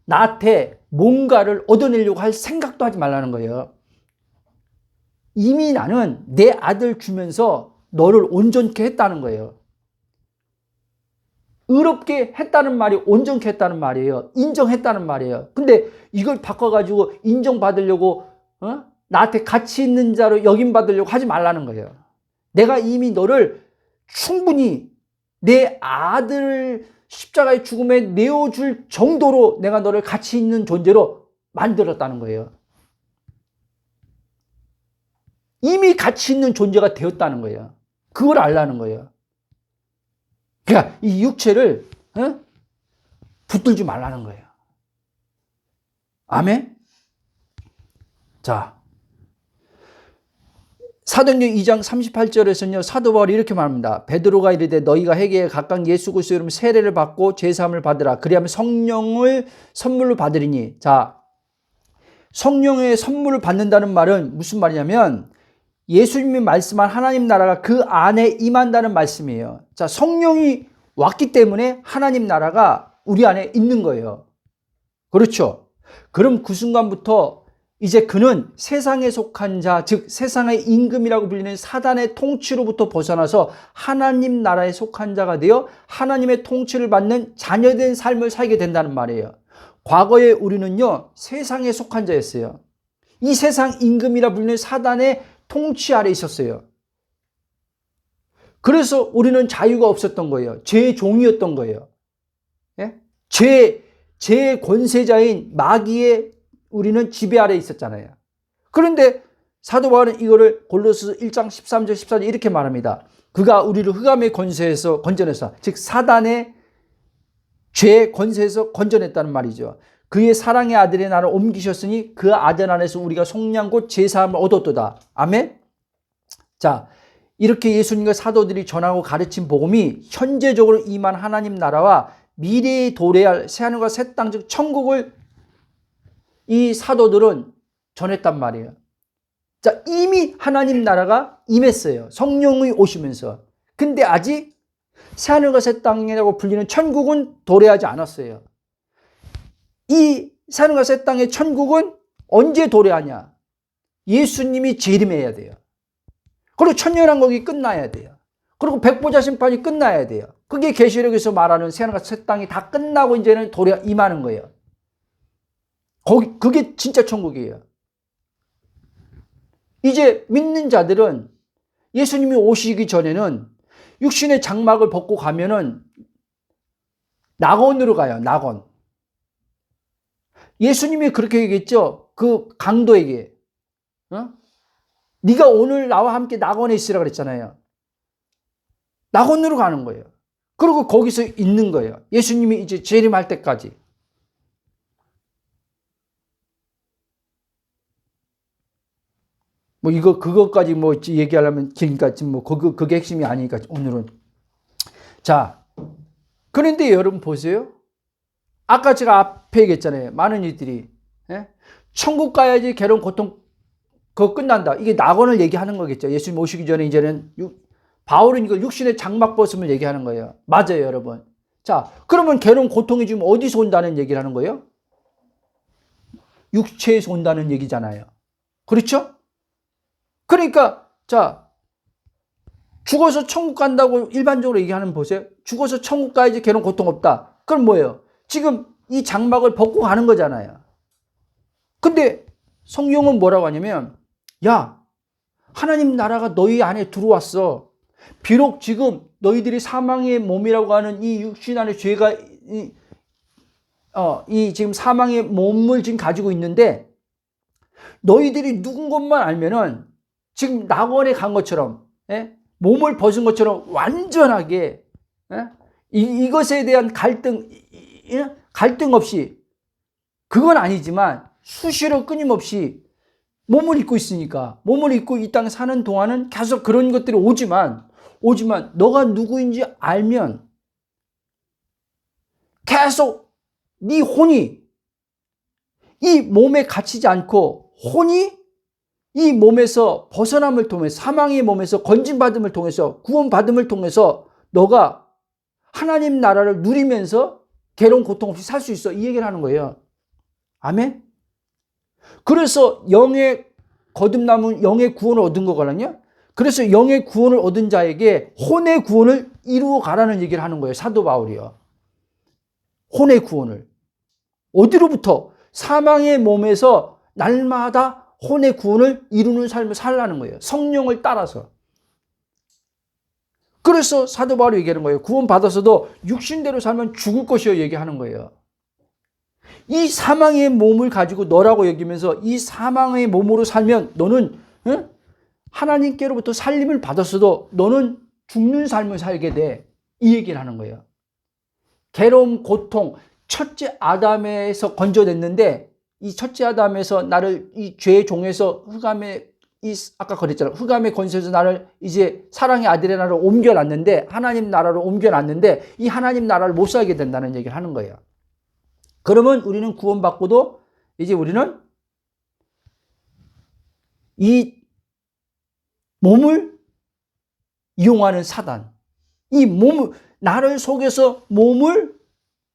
나한테 뭔가를 얻어내려고 할 생각도 하지 말라는 거예요. 이미 나는 내 아들 주면서 너를 온전케 했다는 거예요. 의롭게 했다는 말이 온전케 했다는 말이에요. 인정했다는 말이에요. 근데 이걸 바꿔가지고 인정받으려고 나한테 가치 있는 자로 여김받으려고 하지 말라는 거예요. 내가 이미 너를 충분히 내 아들 십자가의 죽음에 내어줄 정도로 내가 너를 가치 있는 존재로 만들었다는 거예요. 이미 가치 있는 존재가 되었다는 거예요. 그걸 알라는 거예요. 그러니까 이 육체를 붙들지 말라는 거예요. 아멘? 자, 사도행전 2장 38절에서는요, 사도 바울이 이렇게 말합니다. 베드로가 이르되 너희가 회개에 각각 예수 그리스도 이름 세례를 받고 제사함을 받으라. 그리하면 성령을 선물로 받으리니. 자, 성령의 선물을 받는다는 말은 무슨 말이냐면 예수님이 말씀한 하나님 나라가 그 안에 임한다는 말씀이에요. 자, 성령이 왔기 때문에 하나님 나라가 우리 안에 있는 거예요. 그렇죠? 그럼 그 순간부터 이제 그는 세상에 속한 자, 즉 세상의 임금이라고 불리는 사단의 통치로부터 벗어나서 하나님 나라에 속한 자가 되어 하나님의 통치를 받는 자녀된 삶을 살게 된다는 말이에요. 과거에 우리는요, 세상에 속한 자였어요. 이 세상 임금이라 불리는 사단의 통치 아래 있었어요. 그래서 우리는 자유가 없었던 거예요. 죄의 종이었던 거예요. 예? 죄의 권세자인 마귀의 우리는 지배 아래 있었잖아요. 그런데 사도 바울은 이거를 골로새 1장 13절 14절 이렇게 말합니다. 그가 우리를 흑암의 권세에서 건져내서, 즉 사단의 죄의 권세에서 건져냈다는 말이죠. 그의 사랑의 아들의 나를 옮기셨으니 그 아들 안에서 우리가 속량 곧 제사함을 얻었도다. 아멘. 자, 이렇게 예수님과 사도들이 전하고 가르친 복음이 현재적으로 임한 하나님 나라와 미래에 도래할 새하늘과 새 땅 즉 천국을 이 사도들은 전했단 말이에요. 자, 이미 하나님 나라가 임했어요. 성령이 오시면서. 근데 아직 새하늘과 새 땅이라고 불리는 천국은 도래하지 않았어요. 이 새하늘과 새 땅의 천국은 언제 도래하냐? 예수님이 재림해야 돼요. 그리고 천년왕국이 끝나야 돼요. 그리고 백보자 심판이 끝나야 돼요. 그게 계시록에서 말하는 새하늘과 새 땅이 다 끝나고 이제는 도래 임하는 거예요. 그게 진짜 천국이에요. 이제 믿는 자들은 예수님이 오시기 전에는 육신의 장막을 벗고 가면은 낙원으로 가요. 낙원. 예수님이 그렇게 얘기했죠. 그 강도에게. 네가 오늘 나와 함께 낙원에 있으라 그랬잖아요. 낙원으로 가는 거예요. 그리고 거기서 있는 거예요. 예수님이 이제 재림할 때까지. 뭐 그것까지 뭐 얘기하려면 길니까 지금 뭐 그게 핵심이 아니니까 오늘은. 자, 그런데 여러분 보세요. 아까 제가 앞에 얘기했잖아요. 많은 이들이 천국 가야지 괴로운 고통 그거 끝난다. 이게 낙원을 얘기하는 거겠죠. 예수님 오시기 전에 이제는 바울은 이걸 육신의 장막 벗음을 얘기하는 거예요. 맞아요, 여러분. 자, 그러면 괴로운 고통이 지금 어디서 온다는 얘기를 하는 거예요? 육체에서 온다는 얘기잖아요. 그렇죠? 그러니까 자, 죽어서 천국 간다고 일반적으로 얘기하는 보세요. 죽어서 천국 가야지 괴로운 고통 없다. 그럼 뭐예요? 지금 이 장막을 벗고 가는 거잖아요. 근데 성경은 뭐라고 하냐면 야, 하나님 나라가 너희 안에 들어왔어. 비록 지금 너희들이 사망의 몸이라고 하는 이 육신 안에 죄가 지금 사망의 몸을 지금 가지고 있는데 너희들이 누군 것만 알면은 지금 낙원에 간 것처럼 몸을 벗은 것처럼 완전하게 이것에 대한 갈등 없이 그건 아니지만 수시로 끊임없이 몸을 입고 있으니까 몸을 입고 이 땅에 사는 동안은 계속 그런 것들이 오지만 너가 누구인지 알면 계속 네 혼이 이 몸에 갇히지 않고 혼이 이 몸에서 벗어남을 통해서 사망의 몸에서 건진받음을 통해서 구원받음을 통해서 너가 하나님 나라를 누리면서 괴로운 고통 없이 살 수 있어. 이 얘기를 하는 거예요. 아멘? 그래서 영의 거듭남은 영의 구원을 얻은 거거든요. 그래서 영의 구원을 얻은 자에게 혼의 구원을 이루어 가라는 얘기를 하는 거예요. 사도 바울이요. 혼의 구원을. 어디로부터? 사망의 몸에서 날마다 혼의 구원을 이루는 삶을 살라는 거예요. 성령을 따라서. 그래서 사도 바울이 얘기하는 거예요. 구원 받아서도 육신대로 살면 죽을 것이요 얘기하는 거예요. 이 사망의 몸을 가지고 너라고 여기면서 이 사망의 몸으로 살면 너는 하나님께로부터 살림을 받았어도 너는 죽는 삶을 살게 돼. 이 얘기를 하는 거예요. 괴로움, 고통, 첫째 아담에서 건져냈는데 이 첫째 아담에서 나를 이 죄의 종에서 아까 그랬잖아요. 흑암의 권세에서 나를 이제 사랑의 아들의 나라로 옮겨놨는데 하나님 나라로 옮겨놨는데 이 하나님 나라를 못 살게 된다는 얘기를 하는 거예요. 그러면 우리는 구원받고도 이제 우리는 이 몸을 이용하는 사단, 이 몸을 나를 속여서 몸을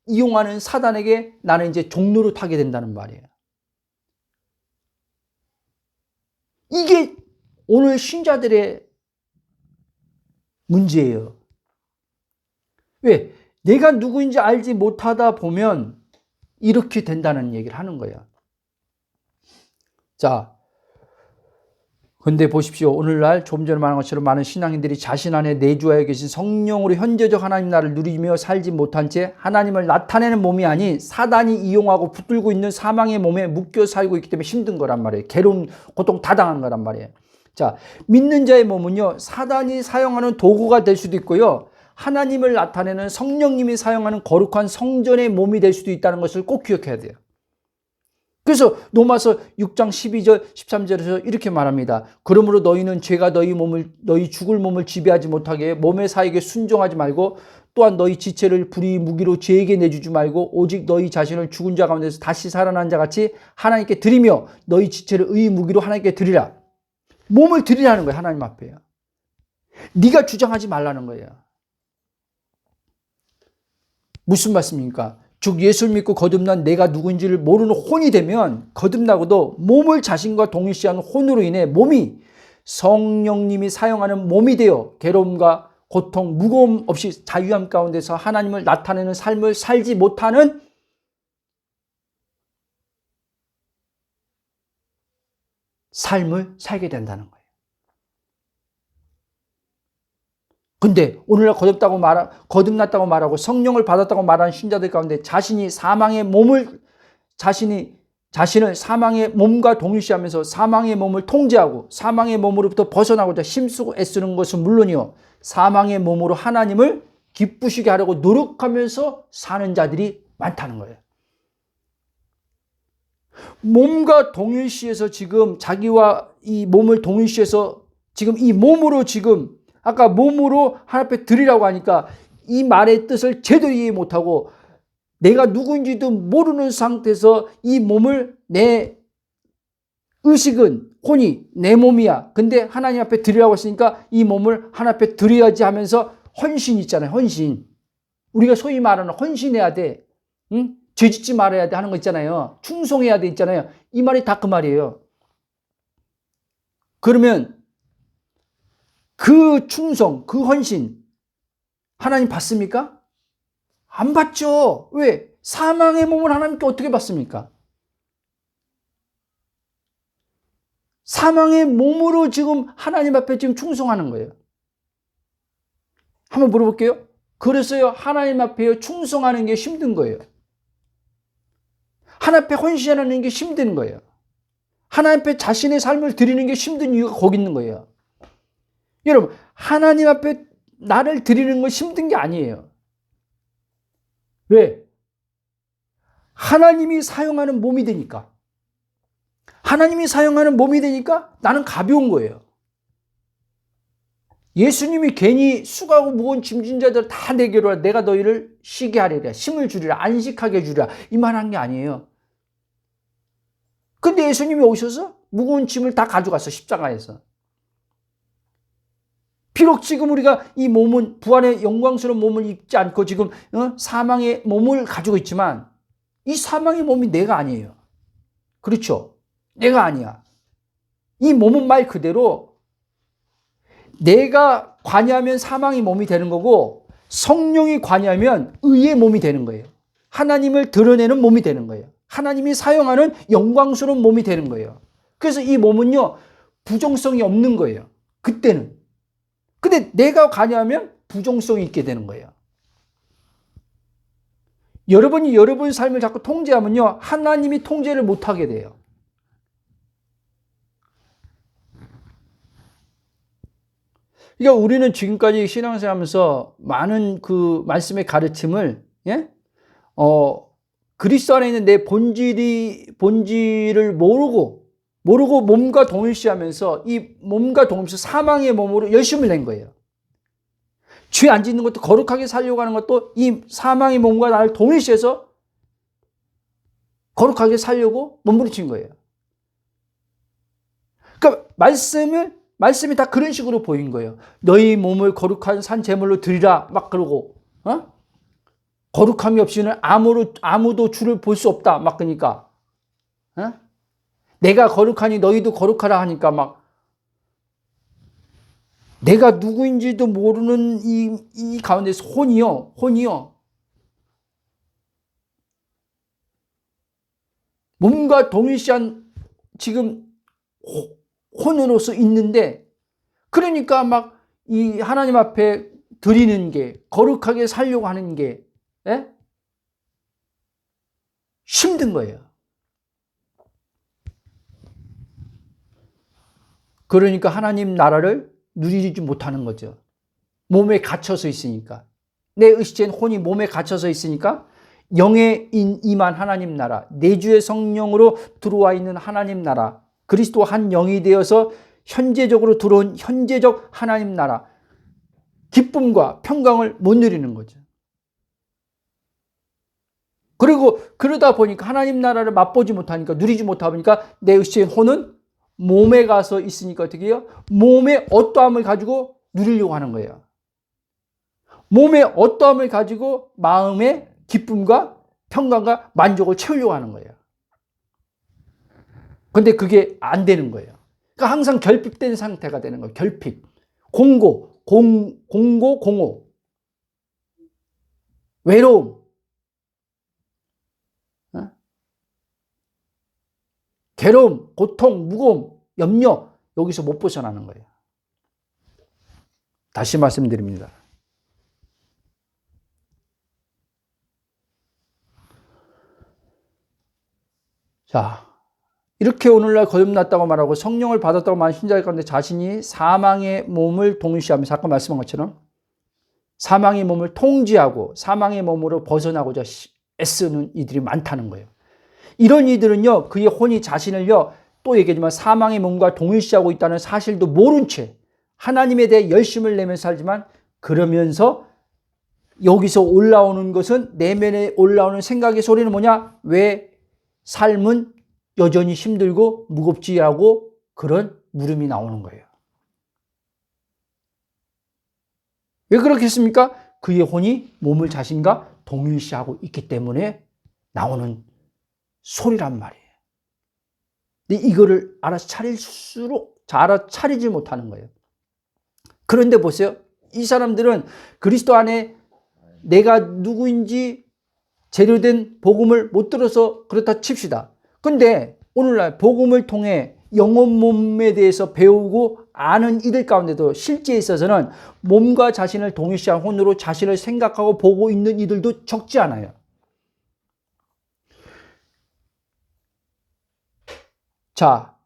이용하는 사단에게 나는 이제 종로를 타게 된다는 말이에요. 이게 오늘 신자들의 문제예요. 왜? 내가 누구인지 알지 못하다 보면 이렇게 된다는 얘기를 하는 거예요. 자, 근데 보십시오. 오늘날 좀 전에 말한 것처럼 많은 신앙인들이 자신 안에 내주하여 계신 성령으로 현재적 하나님 나라를 누리며 살지 못한 채 하나님을 나타내는 몸이 아닌 사단이 이용하고 붙들고 있는 사망의 몸에 묶여 살고 있기 때문에 힘든 거란 말이에요. 괴로운 고통 다 당한 거란 말이에요. 자, 믿는 자의 몸은요, 사단이 사용하는 도구가 될 수도 있고요, 하나님을 나타내는 성령님이 사용하는 거룩한 성전의 몸이 될 수도 있다는 것을 꼭 기억해야 돼요. 그래서 로마서 6장 12절 13절에서 이렇게 말합니다. 그러므로 너희는 죄가 너희 죽을 몸을 지배하지 못하게 몸의 사익에 순종하지 말고 또한 너희 지체를 불의 무기로 죄에게 내주지 말고 오직 너희 자신을 죽은 자 가운데서 다시 살아난 자 같이 하나님께 드리며 너희 지체를 의의 무기로 하나님께 드리라. 몸을 드리라는 거예요. 하나님 앞에요. 네가 주장하지 말라는 거예요. 무슨 말씀입니까? 즉 예수를 믿고 거듭난 내가 누구인지를 모르는 혼이 되면 거듭나고도 몸을 자신과 동일시하는 혼으로 인해 몸이 성령님이 사용하는 몸이 되어 괴로움과 고통, 무거움 없이 자유함 가운데서 하나님을 나타내는 삶을 살지 못하는 삶을 살게 된다는 거예요. 근데 오늘날 거듭났다고 말하고 성령을 받았다고 말하는 신자들 가운데 자신을 사망의 몸과 동일시하면서 사망의 몸을 통제하고 사망의 몸으로부터 벗어나고자 힘쓰고 애쓰는 것은 물론이요, 사망의 몸으로 하나님을 기쁘시게 하려고 노력하면서 사는 자들이 많다는 거예요. 몸과 동일시해서 지금 자기와 이 몸을 동일시해서 지금 이 몸으로 지금 아까 몸으로 하나님 앞에 드리라고 하니까 이 말의 뜻을 제대로 이해 못하고 내가 누구인지도 모르는 상태에서 이 몸을 내 의식은 혼이 내 몸이야. 근데 하나님 앞에 드리라고 했으니까 이 몸을 하나님 앞에 드려야지 하면서 헌신 있잖아요. 헌신. 우리가 소위 말하는 헌신해야 돼. 응? 죄짓지 말아야 돼 하는 거 있잖아요. 충성해야 돼 있잖아요. 이 말이 다 그 말이에요. 그러면 그 충성, 그 헌신 하나님 받습니까? 안 받죠. 왜? 사망의 몸을 하나님께 어떻게 받습니까? 사망의 몸으로 지금 하나님 앞에 지금 충성하는 거예요. 한번 물어볼게요. 그래서요, 하나님 앞에 충성하는 게 힘든 거예요. 하나님 앞에 헌신하는 게 힘든 거예요. 하나님 앞에 자신의 삶을 드리는 게 힘든 이유가 거기 있는 거예요. 여러분, 하나님 앞에 나를 드리는 건 힘든 게 아니에요. 왜? 하나님이 사용하는 몸이 되니까. 하나님이 사용하는 몸이 되니까 나는 가벼운 거예요. 예수님이 괜히 수고하고 무거운 짐진 자들 다 내게로 하라. 내가 너희를 쉬게 하리라. 힘을 주리라. 안식하게 주리라. 이 말한 게 아니에요. 근데 예수님이 오셔서 무거운 짐을 다 가져갔어. 십자가에서. 비록 지금 우리가 이 몸은 부활의 영광스러운 몸을 입지 않고 지금 사망의 몸을 가지고 있지만 이 사망의 몸이 내가 아니에요. 그렇죠? 내가 아니야. 이 몸은 말 그대로 내가 관여하면 사망의 몸이 되는 거고 성령이 관여하면 의의 몸이 되는 거예요. 하나님을 드러내는 몸이 되는 거예요. 하나님이 사용하는 영광스러운 몸이 되는 거예요. 그래서 이 몸은요, 부정성이 없는 거예요. 그때는. 근데 내가 관여하면 부정성이 있게 되는 거예요. 여러분이 여러분 삶을 자꾸 통제하면요, 하나님이 통제를 못하게 돼요. 그러니까 우리는 지금까지 신앙생활 하면서 많은 그 말씀의 가르침을, 그리스도 안에 있는 내 본질을 모르고 몸과 동일시하면서 이 몸과 동일시 사망의 몸으로 열심을 낸 거예요. 죄 안 짓는 것도 거룩하게 살려고 하는 것도 이 사망의 몸과 나를 동일시해서 거룩하게 살려고 몸부림친 거예요. 그러니까 말씀이 다 그런 식으로 보인 거예요. 너희 몸을 거룩한 산 제물로 드리라 막 그러고, 거룩함이 없이는 아무도 주를 볼 수 없다 막 그러니까, 내가 거룩하니 너희도 거룩하라 하니까 막 내가 누구인지도 모르는 이 가운데서 혼이요. 몸과 동일시한 지금 혼으로서 있는데, 그러니까 막 이 하나님 앞에 드리는 게, 거룩하게 살려고 하는 게 힘든 거예요. 그러니까 하나님 나라를 누리지 못하는 거죠. 몸에 갇혀서 있으니까. 내 의식체인 혼이 몸에 갇혀서 있으니까 영에 임한 하나님 나라, 내주의 성령으로 들어와 있는 하나님 나라, 그리스도 한 영이 되어서 현재적으로 들어온 현재적 하나님 나라, 기쁨과 평강을 못 누리는 거죠. 그리고 그러다 보니까 하나님 나라를 맛보지 못하니까, 누리지 못하다 보니까 내 의식체인 혼은 몸에 가서 있으니까 어떻게 해요? 몸의 어떠함을 가지고 누리려고 하는 거예요. 몸의 어떠함을 가지고 마음의 기쁨과 평강과 만족을 채우려고 하는 거예요. 근데 그게 안 되는 거예요. 그러니까 항상 결핍된 상태가 되는 거예요. 결핍. 공고. 외로움. 괴로움, 고통, 무거움, 염려, 여기서 못 벗어나는 거예요. 다시 말씀드립니다. 자, 이렇게 오늘날 거듭났다고 말하고 성령을 받았다고 말하는 신자들 가운데 자신이 사망의 몸을 동일시하면서 아까 말씀한 것처럼 사망의 몸을 통지하고 사망의 몸으로 벗어나고자 애쓰는 이들이 많다는 거예요. 이런 이들은요, 그의 혼이 자신을요, 또 얘기하지만 사망의 몸과 동일시하고 있다는 사실도 모른 채 하나님에 대해 열심을 내면서 살지만, 그러면서 여기서 올라오는 것은, 내면에 올라오는 생각의 소리는 뭐냐? 왜 삶은 여전히 힘들고 무겁지라고 그런 물음이 나오는 거예요. 왜 그렇겠습니까? 그의 혼이 몸을 자신과 동일시하고 있기 때문에 나오는 소리란 말이에요. 근데 이거를 알아차리지 못하는 거예요. 그런데 보세요. 이 사람들은 그리스도 안에 내가 누구인지 제대로 된 복음을 못 들어서 그렇다 칩시다. 근데 오늘날 복음을 통해 영혼 몸에 대해서 배우고 아는 이들 가운데도 실제에 있어서는 몸과 자신을 동일시한 혼으로 자신을 생각하고 보고 있는 이들도 적지 않아요. 자,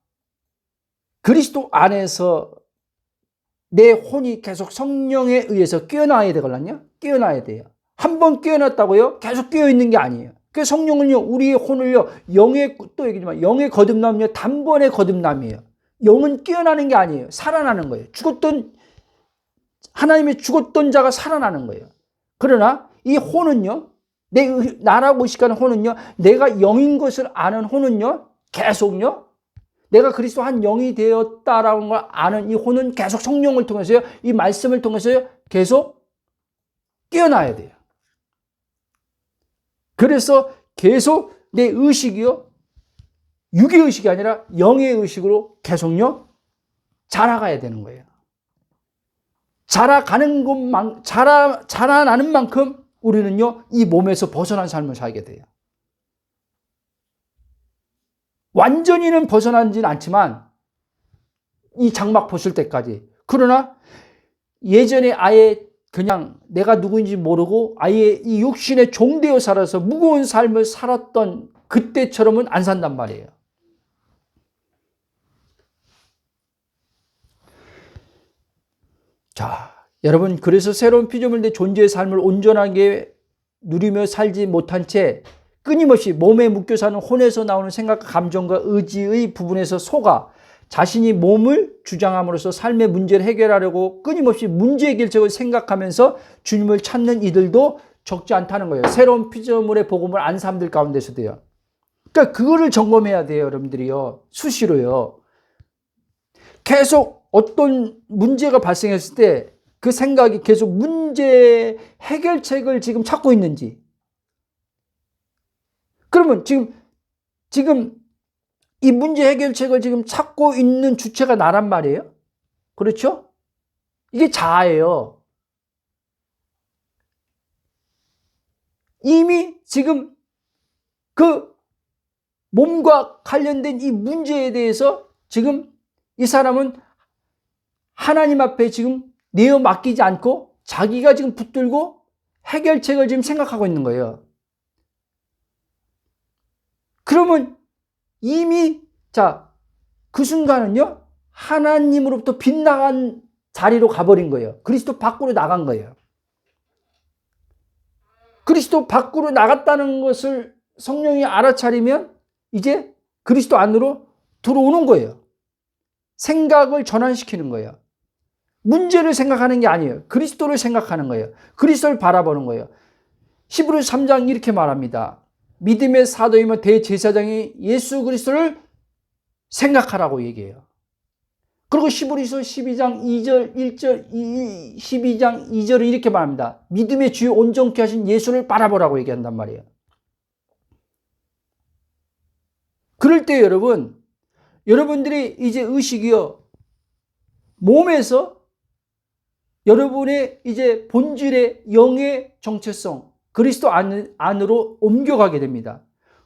그리스도 안에서 내 혼이 계속 성령에 의해서 깨어나야 되거든요. 깨어나야 돼요. 한 번 깨어났다고요? 계속 깨어있는 게 아니에요. 그 성령은요, 우리의 혼을요, 또 얘기지만, 영의 거듭남은요, 단번에 거듭남이에요. 영은 깨어나는 게 아니에요. 살아나는 거예요. 하나님의 죽었던 자가 살아나는 거예요. 그러나 이 혼은요, 나라고 의식하는 혼은요, 내가 영인 것을 아는 혼은요, 계속요, 내가 그리스도 한 영이 되었다라는 걸 아는 이 혼은 계속 성령을 통해서요, 이 말씀을 통해서요, 계속 깨어나야 돼요. 그래서 계속 내 의식이요, 육의 의식이 아니라 영의 의식으로 계속요, 자라가야 되는 거예요. 자라나는 만큼 우리는요, 이 몸에서 벗어난 삶을 살게 돼요. 완전히는 벗어나지는 않지만, 이 장막 벗을 때까지. 그러나 예전에 아예 그냥 내가 누구인지 모르고 아예 이 육신의 종되어 살아서 무거운 삶을 살았던 그때처럼은 안 산단 말이에요. 자, 여러분, 그래서 새로운 피조물 내 존재의 삶을 온전하게 누리며 살지 못한 채 끊임없이 몸에 묶여 사는 혼에서 나오는 생각과 감정과 의지의 부분에서 속아 자신이 몸을 주장함으로써 삶의 문제를 해결하려고 끊임없이 문제 해결책을 생각하면서 주님을 찾는 이들도 적지 않다는 거예요. 새로운 피조물의 복음을 안 사람들 가운데서도요. 그러니까 그거를 점검해야 돼요, 여러분들이요. 수시로요. 계속 어떤 문제가 발생했을 때 그 생각이 계속 문제 해결책을 지금 찾고 있는지. 그러면 지금 이 문제 해결책을 지금 찾고 있는 주체가 나란 말이에요. 그렇죠? 이게 자아예요. 이미 지금 그 몸과 관련된 이 문제에 대해서 지금 이 사람은 하나님 앞에 지금 내어 맡기지 않고 자기가 지금 붙들고 해결책을 지금 생각하고 있는 거예요. 그러면 이미 그 순간은요, 하나님으로부터 빗나간 자리로 가버린 거예요. 그리스도 밖으로 나간 거예요. 그리스도 밖으로 나갔다는 것을 성령이 알아차리면 이제 그리스도 안으로 들어오는 거예요. 생각을 전환시키는 거예요. 문제를 생각하는 게 아니에요. 그리스도를 생각하는 거예요. 그리스도를 바라보는 거예요. 히브리서 3장 이렇게 말합니다. 믿음의 사도이며 대제사장이 예수 그리스도를 생각하라고 얘기해요. 그리고 히브리서 12장 2절, 1절, 12장 2절은 이렇게 말합니다. 믿음의 주요 온전케 하신 예수를 바라보라고 얘기한단 말이에요. 그럴 때 여러분들이 이제 의식이요, 몸에서 여러분의 이제 본질의 영의 정체성, 그리스도 안으로 옮겨가게 됩니다.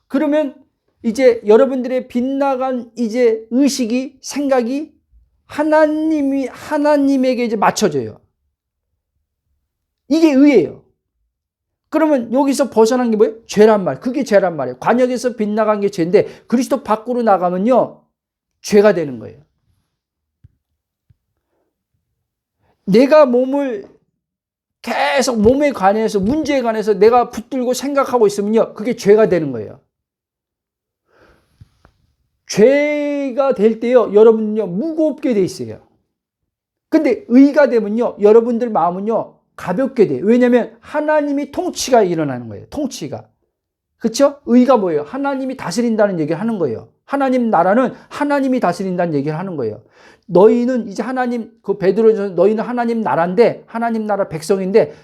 그러면 이제 여러분들의 빗나간 이제 의식이, 생각이 하나님에게 이제 맞춰져요. 이게 의예요. 그러면 여기서 벗어난 게 뭐예요? 죄란 말. 그게 죄란 말이에요. 관역에서 빗나간 게 죄인데 그리스도 밖으로 나가면요, 죄가 되는 거예요. 내가 몸을 계속 몸에 관해서, 문제에 관해서 내가 붙들고 생각하고 있으면요, 그게 죄가 되는 거예요. 죄가 될 때요, 여러분은요, 무겁게 돼 있어요. 근데 의가 되면요, 여러분들 마음은요, 가볍게 돼요. 왜냐하면 하나님이 통치가 일어나는 거예요. 통치가. 그렇죠? 의가 뭐예요? 하나님이 다스린다는 얘기를 하는 거예요. 하나님 나라는 하나님이 다스린다는 얘기를 하는 거예요. 너희는 이제 하나님, 그 베드로전서 너희는 하나님 나라인데, 하나님 나라 백성인데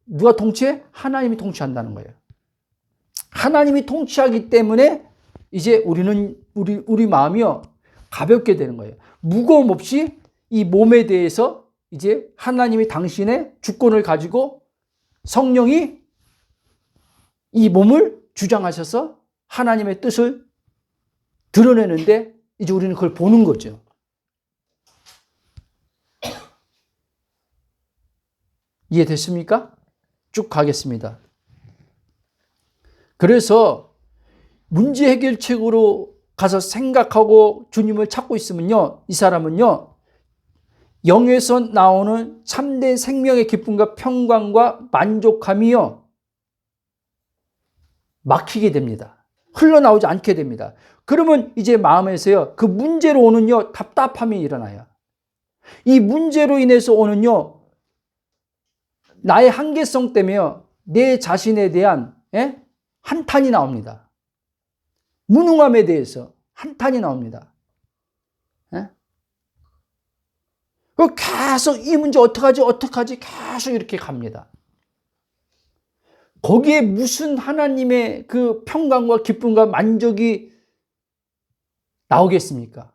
누가 통치해? 하나님이 통치한다는 거예요. 하나님이 통치하기 때문에 이제 우리 마음이요, 가볍게 되는 거예요. 무거움 없이 이 몸에 대해서 이제 하나님이 당신의 주권을 가지고 성령이 이 몸을 주장하셔서 하나님의 뜻을 드러내는데 이제 우리는 그걸 보는 거죠. 이해됐습니까? 쭉 가겠습니다. 그래서 문제 해결책으로 가서 생각하고 주님을 찾고 있으면요, 이 사람은요, 영에서 나오는 참된 생명의 기쁨과 평강과 만족함이요, 막히게 됩니다. 흘러나오지 않게 됩니다. 그러면 이제 마음에서요, 그 문제로 오는요, 답답함이 일어나요. 이 문제로 인해서 오는요, 나의 한계성 때문에요, 내 자신에 대한 한탄이 나옵니다. 무능함에 대해서 한탄이 나옵니다. 계속 이 문제 어떡하지 계속 이렇게 갑니다. 거기에 무슨 하나님의 그 평강과 기쁨과 만족이 나오겠습니까?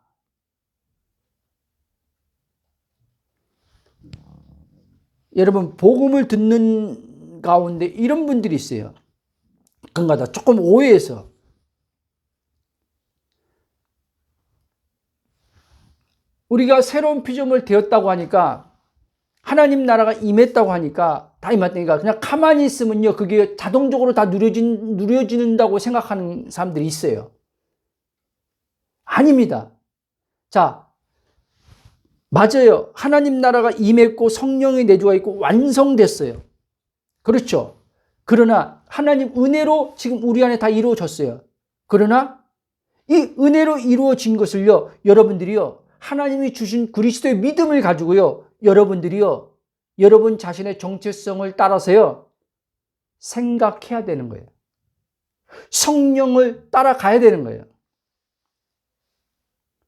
여러분, 복음을 듣는 가운데 이런 분들이 있어요. 그런가 조금 오해해서 우리가 새로운 피조물 되었다고 하니까, 하나님 나라가 임했다고 하니까, 다 임했다니까 그냥 가만히 있으면요, 그게 자동적으로 다 누려진다고 생각하는 사람들이 있어요. 아닙니다. 자, 맞아요. 하나님 나라가 임했고 성령이 내주가 있고 완성됐어요. 그렇죠. 그러나 하나님 은혜로 지금 우리 안에 다 이루어졌어요. 그러나 이 은혜로 이루어진 것을요, 여러분들이요, 하나님이 주신 그리스도의 믿음을 가지고요, 여러분들이요, 여러분 자신의 정체성을 따라서요, 생각해야 되는 거예요. 성령을 따라가야 되는 거예요.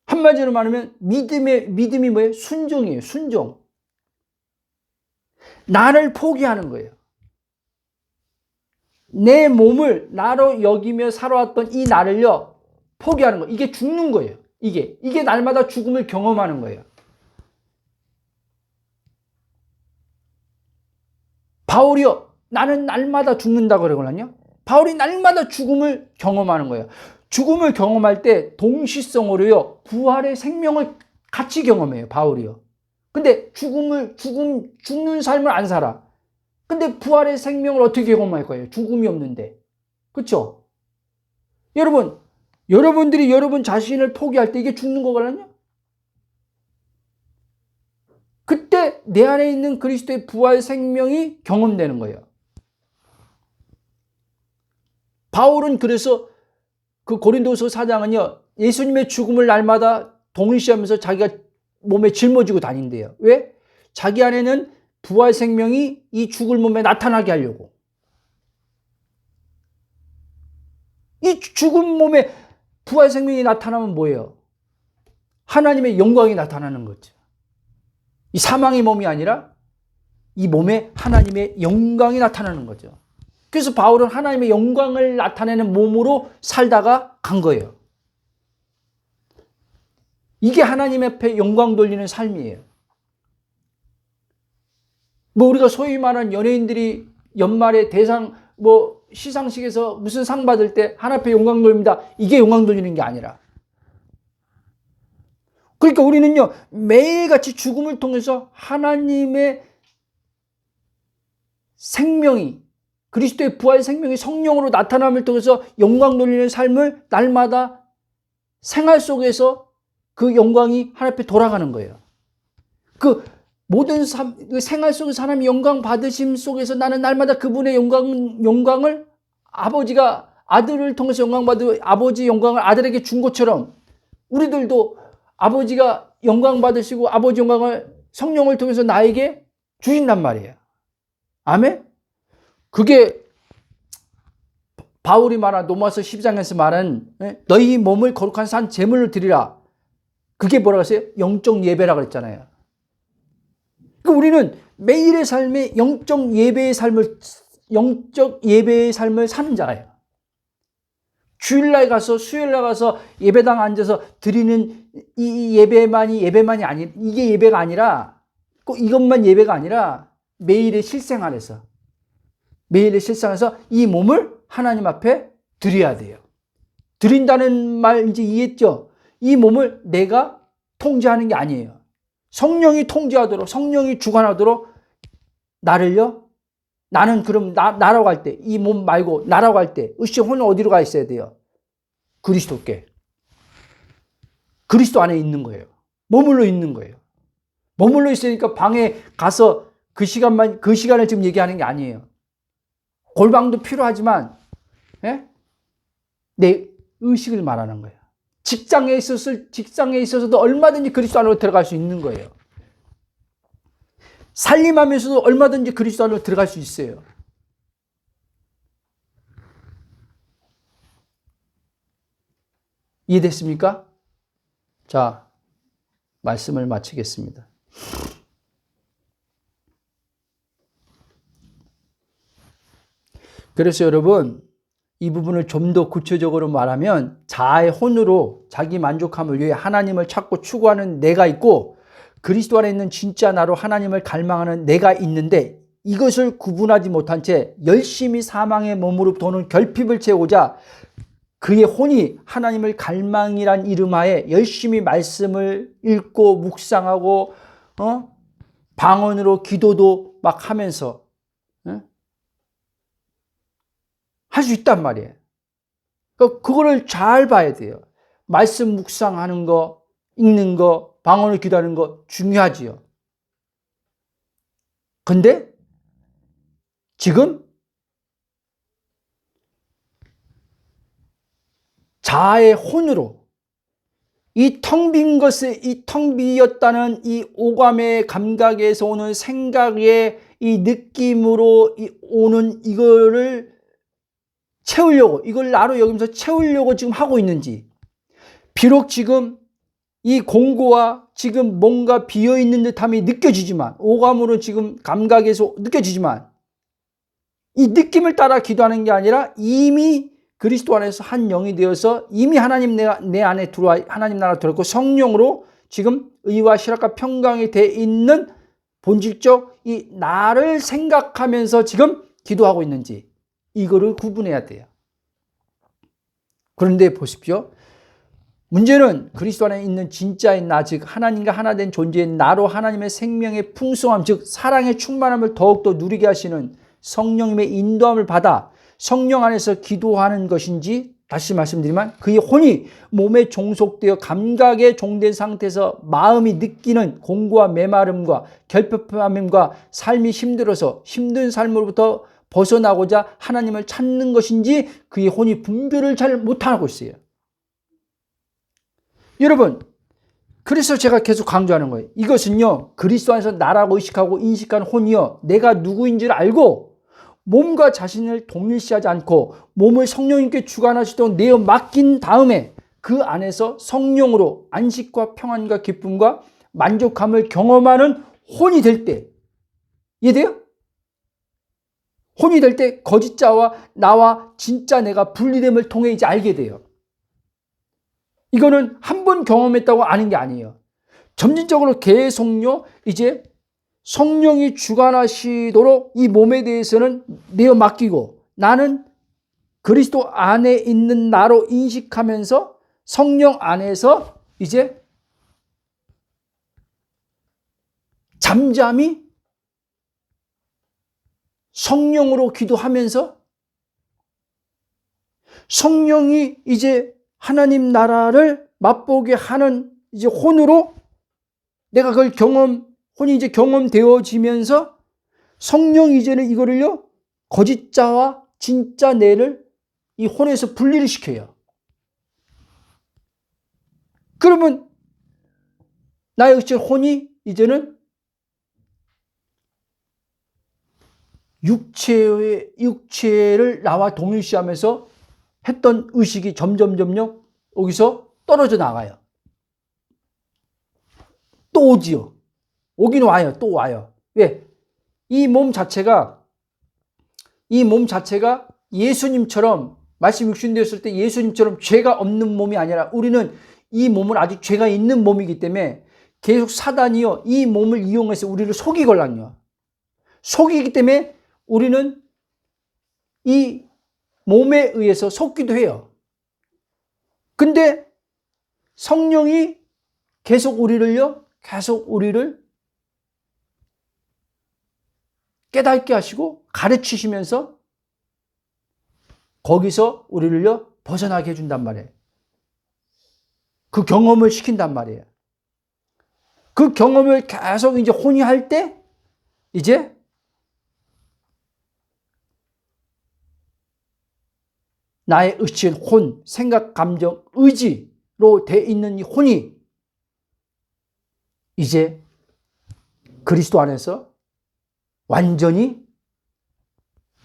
한마디로 말하면 믿음이 뭐예요? 순종이에요. 순종. 나를 포기하는 거예요. 내 몸을 나로 여기며 살아왔던 이 나를요, 포기하는 거예요. 이게 죽는 거예요. 이게 날마다 죽음을 경험하는 거예요. 바울이요, 나는 날마다 죽는다고 그러거든요. 바울이 날마다 죽음을 경험하는 거예요. 죽음을 경험할 때 동시성으로요, 부활의 생명을 같이 경험해요, 바울이요. 근데 죽는 삶을 안 살아. 근데 부활의 생명을 어떻게 경험할 거예요? 죽음이 없는데. 그렇죠? 여러분들이 여러분 자신을 포기할 때 이게 죽는 거거든요. 그때 내 안에 있는 그리스도의 부활 생명이 경험되는 거예요. 바울은 그래서 그 고린도서 4장은요, 예수님의 죽음을 날마다 동일시하면서 자기가 몸에 짊어지고 다닌대요. 왜? 자기 안에는 부활 생명이 이 죽을 몸에 나타나게 하려고. 이 죽은 몸에 부활 생명이 나타나면 뭐예요? 하나님의 영광이 나타나는 거죠. 이 사망의 몸이 아니라 이 몸에 하나님의 영광이 나타나는 거죠. 그래서 바울은 하나님의 영광을 나타내는 몸으로 살다가 간 거예요. 이게 하나님 앞에 영광 돌리는 삶이에요. 뭐 우리가 소위 말하는 연예인들이 연말에 대상 뭐 시상식에서 무슨 상 받을 때 하나님 앞에 영광 돌립니다. 이게 영광 돌리는 게 아니라. 그러니까 우리는요, 매일같이 죽음을 통해서 하나님의 생명이, 그리스도의 부활 생명이 성령으로 나타남을 통해서 영광 돌리는 삶을 날마다 생활 속에서 그 영광이 하나님 앞에 돌아가는 거예요. 그 모든 생활 속에서 하나님의 영광 받으심 속에서 나는 날마다 그분의 영광을 아버지가 아들을 통해서 영광 받으 아버지 영광을 아들에게 준 것처럼 우리들도 아버지가 영광 받으시고 아버지 영광을 성령을 통해서 나에게 주신단 말이에요. 아멘? 그게 바울이 말한 로마서 12장에서 말한 너희 몸을 거룩한 산 제물로 드리라. 그게 뭐라고 했어요? 영적 예배라고 그랬잖아요. 그러니까 우리는 매일의 삶에 영적 예배의 삶을 사는 자예요. 주일날 가서 수요일날 가서 예배당 앉아서 드리는 이 예배만이 아니, 이게 예배가 아니라 꼭 이것만 예배가 아니라 매일의 실생활에서 이 몸을 하나님 앞에 드려야 돼요. 드린다는 말 이제 이해했죠? 이 몸을 내가 통제하는 게 아니에요. 성령이 통제하도록, 성령이 주관하도록 나는 그럼 나라고 할 때, 이 몸 말고 나라고 할 때, 혼은 어디로 가 있어야 돼요? 그리스도께. 그리스도 안에 있는 거예요. 머물러 있는 거예요. 머물러 있으니까 방에 가서 그 시간을 지금 얘기하는 게 아니에요. 골방도 필요하지만, 내 의식을 말하는 거예요. 직장에 있어서도 얼마든지 그리스도 안으로 들어갈 수 있는 거예요. 살림하면서도 얼마든지 그리스도 안으로 들어갈 수 있어요. 이해됐습니까? 자, 말씀을 마치겠습니다. 그래서 여러분, 이 부분을 좀 더 구체적으로 말하면 자아의 혼으로 자기 만족함을 위해 하나님을 찾고 추구하는 내가 있고 그리스도 안에 있는 진짜 나로 하나님을 갈망하는 내가 있는데 이것을 구분하지 못한 채 열심히 사망의 몸으로 도는 결핍을 채우고자 그의 혼이 하나님을 갈망이란 이름하에 열심히 말씀을 읽고 묵상하고 방언으로 기도도 막 하면서 할 수 있단 말이에요. 그거를 잘 봐야 돼요. 말씀 묵상하는 거, 읽는 거, 방언을 기도하는 거 중요하지요. 근데 지금 자아의 혼으로 이 텅 비었다는 이 오감의 감각에서 오는 생각의 이 느낌으로 오는 이거를 채우려고, 이걸 나로 여기면서 채우려고 지금 하고 있는지, 비록 지금 이 공고와 지금 뭔가 비어있는 듯함이 느껴지지만, 오감으로 지금 감각에서 느껴지지만, 이 느낌을 따라 기도하는 게 아니라 이미 그리스도 안에서 한 영이 되어서 이미 하나님 내 안에 들어와, 하나님 나라 들어왔고 성령으로 지금 의와 실학과 평강이 돼 있는 본질적 이 나를 생각하면서 지금 기도하고 있는지, 이거를 구분해야 돼요. 그런데 보십시오. 문제는 그리스도 안에 있는 진짜인 나, 즉 하나님과 하나 된 존재인 나로 하나님의 생명의 풍성함, 즉 사랑의 충만함을 더욱더 누리게 하시는 성령님의 인도함을 받아 성령 안에서 기도하는 것인지, 다시 말씀드리면 그의 혼이 몸에 종속되어 감각에 종된 상태에서 마음이 느끼는 공고와 메마름과 결핍함과 삶이 힘들어서 힘든 삶으로부터 벗어나고자 하나님을 찾는 것인지 그의 혼이 분별을 잘 못하고 있어요. 여러분, 그래서 제가 계속 강조하는 거예요. 이것은요, 그리스도 안에서 나라고 의식하고 인식하는 혼이요, 내가 누구인지를 알고 몸과 자신을 동일시하지 않고 몸을 성령님께 주관하시도록 내어 맡긴 다음에 그 안에서 성령으로 안식과 평안과 기쁨과 만족함을 경험하는 혼이 될 때, 이해돼요? 혼이 될 때 거짓자와 나와 진짜 내가 분리됨을 통해 이제 알게 돼요. 이거는 한 번 경험했다고 아는 게 아니에요. 점진적으로 계속요, 이제 성령이 주관하시도록 이 몸에 대해서는 내어 맡기고 나는 그리스도 안에 있는 나로 인식하면서 성령 안에서 이제 잠잠히 성령으로 기도하면서 성령이 이제 하나님 나라를 맛보게 하는 이제 혼으로 내가 그걸 혼이 이제 경험되어지면서 성령이 이제는 이거를요, 거짓자와 진짜 내를 이 혼에서 분리를 시켜요. 그러면 나의 혼이 이제는 육체를 나와 동일시하면서 했던 의식이 점점 여기서 떨어져 나가요. 또 오지요. 오긴 와요. 또 와요. 왜? 이 몸 자체가 예수님처럼 말씀 육신되었을 때 예수님처럼 죄가 없는 몸이 아니라 우리는 이 몸은 아직 죄가 있는 몸이기 때문에 계속 사단이요, 이 몸을 이용해서 우리를 속이걸랑요. 속이기 때문에 우리는 이 몸에 의해서 속기도 해요. 근데 성령이 계속 우리를 깨닫게 하시고 가르치시면서 거기서 우리를요, 벗어나게 해준단 말이에요. 그 경험을 시킨단 말이에요. 그 경험을 계속 이제 혼이 할 때 이제 나의 의치인 혼, 생각, 감정, 의지로 돼 있는 이 혼이 이제 그리스도 안에서 완전히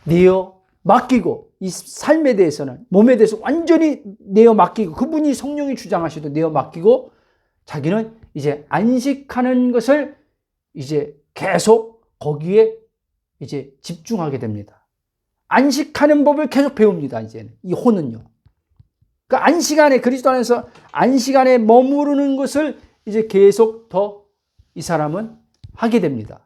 내어 맡기고 이 삶에 대해서는 몸에 대해서 완전히 내어 맡기고 그분이 성령이 주장하시도 내어 맡기고 자기는 이제 안식하는 것을 이제 계속 거기에 이제 집중하게 됩니다. 안식하는 법을 계속 배웁니다. 이제는 이 혼은요. 그 안식 안에 그리스도 안에서 안식 안에 머무르는 것을 이제 계속 더 이 사람은 하게 됩니다.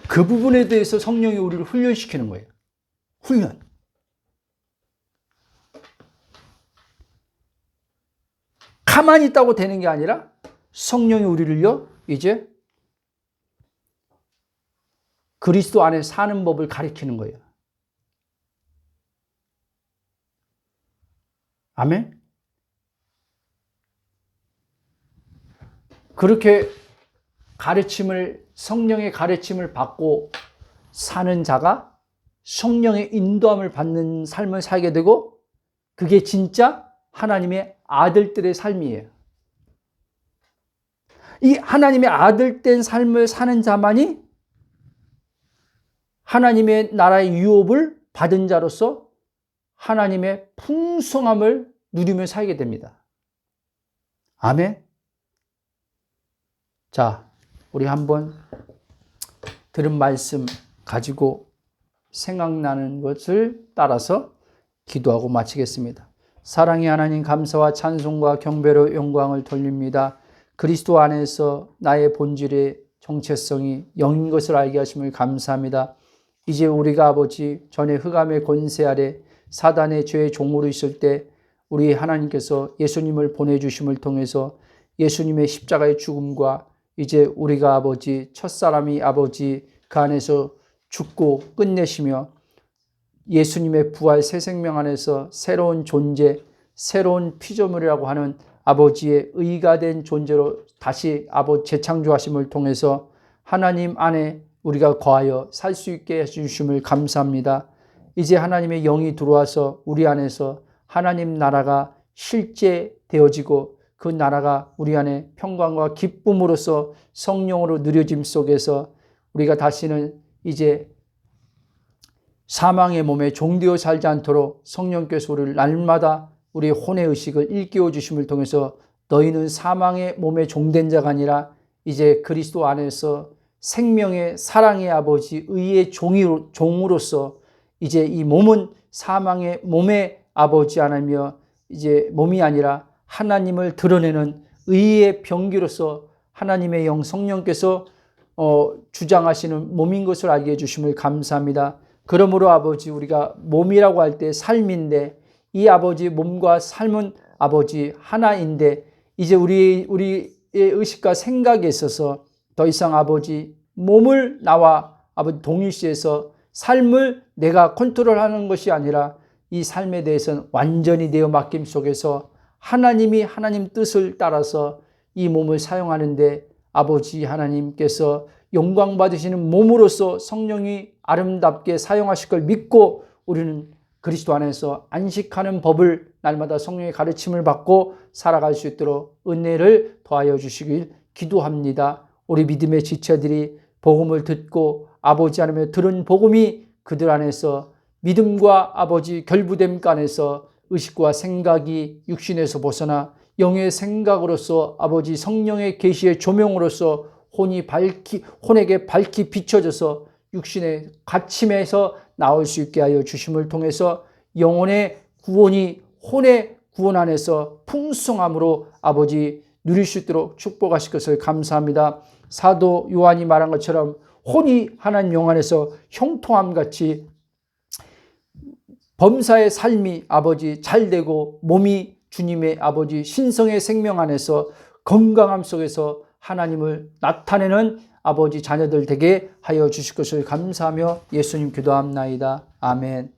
그 부분에 대해서 성령이 우리를 훈련시키는 거예요. 훈련. 가만히 있다고 되는 게 아니라 성령이 우리를요, 이제 그리스도 안에 사는 법을 가리키는 거예요. 아멘? 그렇게 성령의 가르침을 받고 사는 자가 성령의 인도함을 받는 삶을 살게 되고 그게 진짜 하나님의 아들들의 삶이에요. 이 하나님의 아들된 삶을 사는 자만이 하나님의 나라의 유업을 받은 자로서 하나님의 풍성함을 누리며 살게 됩니다. 아멘. 자, 우리 한번 들은 말씀 가지고 생각나는 것을 따라서 기도하고 마치겠습니다. 사랑의 하나님, 감사와 찬송과 경배로 영광을 돌립니다. 그리스도 안에서 나의 본질의 정체성이 영인 것을 알게 하심을 감사합니다. 이제 우리가 아버지 전에 흑암의 권세 아래 사단의 죄의 종으로 있을 때 우리 하나님께서 예수님을 보내주심을 통해서 예수님의 십자가의 죽음과 이제 우리가 아버지 첫사람이 아버지 그 안에서 죽고 끝내시며 예수님의 부활 새 생명 안에서 새로운 존재 새로운 피조물이라고 하는 아버지의 의가 된 존재로 다시 아버지 재창조하심을 통해서 하나님 안에 우리가 거하여 살 수 있게 해주심을 감사합니다. 이제 하나님의 영이 들어와서 우리 안에서 하나님 나라가 실제 되어지고 그 나라가 우리 안에 평강과 기쁨으로써 성령으로 누려짐 속에서 우리가 다시는 이제 사망의 몸에 종되어 살지 않도록 성령께서 우리를 날마다 우리의 혼의 의식을 일깨워 주심을 통해서 너희는 사망의 몸에 종된 자가 아니라 이제 그리스도 안에서 생명의 사랑의 아버지 의의 종으로서 이제 이 몸은 사망의 몸의 아버지 하나며 이제 몸이 아니라 하나님을 드러내는 의의 병기로서 하나님의 영 성령께서 주장하시는 몸인 것을 알게 해주심을 감사합니다. 그러므로 아버지 우리가 몸이라고 할 때 삶인데 이 아버지 몸과 삶은 아버지 하나인데 이제 우리의 의식과 생각에 있어서 더 이상 아버지 몸을 나와 아버지 동일시해서 삶을 내가 컨트롤하는 것이 아니라 이 삶에 대해서는 완전히 내어 맡김 속에서 하나님이 하나님 뜻을 따라서 이 몸을 사용하는데 아버지 하나님께서 영광 받으시는 몸으로서 성령이 아름답게 사용하실 걸 믿고 우리는 그리스도 안에서 안식하는 법을 날마다 성령의 가르침을 받고 살아갈 수 있도록 은혜를 더하여 주시길 기도합니다. 우리 믿음의 지체들이 복음을 듣고 아버지 하나님의 들은 복음이 그들 안에서 믿음과 아버지 결부됨 간에서 의식과 생각이 육신에서 벗어나 영의 생각으로서 아버지 성령의 계시의 조명으로서 혼에게 밝히 비춰져서 육신의 갇힘에서 나올 수 있게 하여 주심을 통해서 영혼의 구원이 혼의 구원 안에서 풍성함으로 아버지 누릴 수 있도록 축복하실 것을 감사합니다. 사도 요한이 말한 것처럼 혼이 하나님 영 안에서 형통함같이 범사의 삶이 아버지 잘되고 몸이 주님의 아버지 신성의 생명 안에서 건강함 속에서 하나님을 나타내는 아버지 자녀들 되게 하여 주실 것을 감사하며 예수님 기도합나이다. 아멘.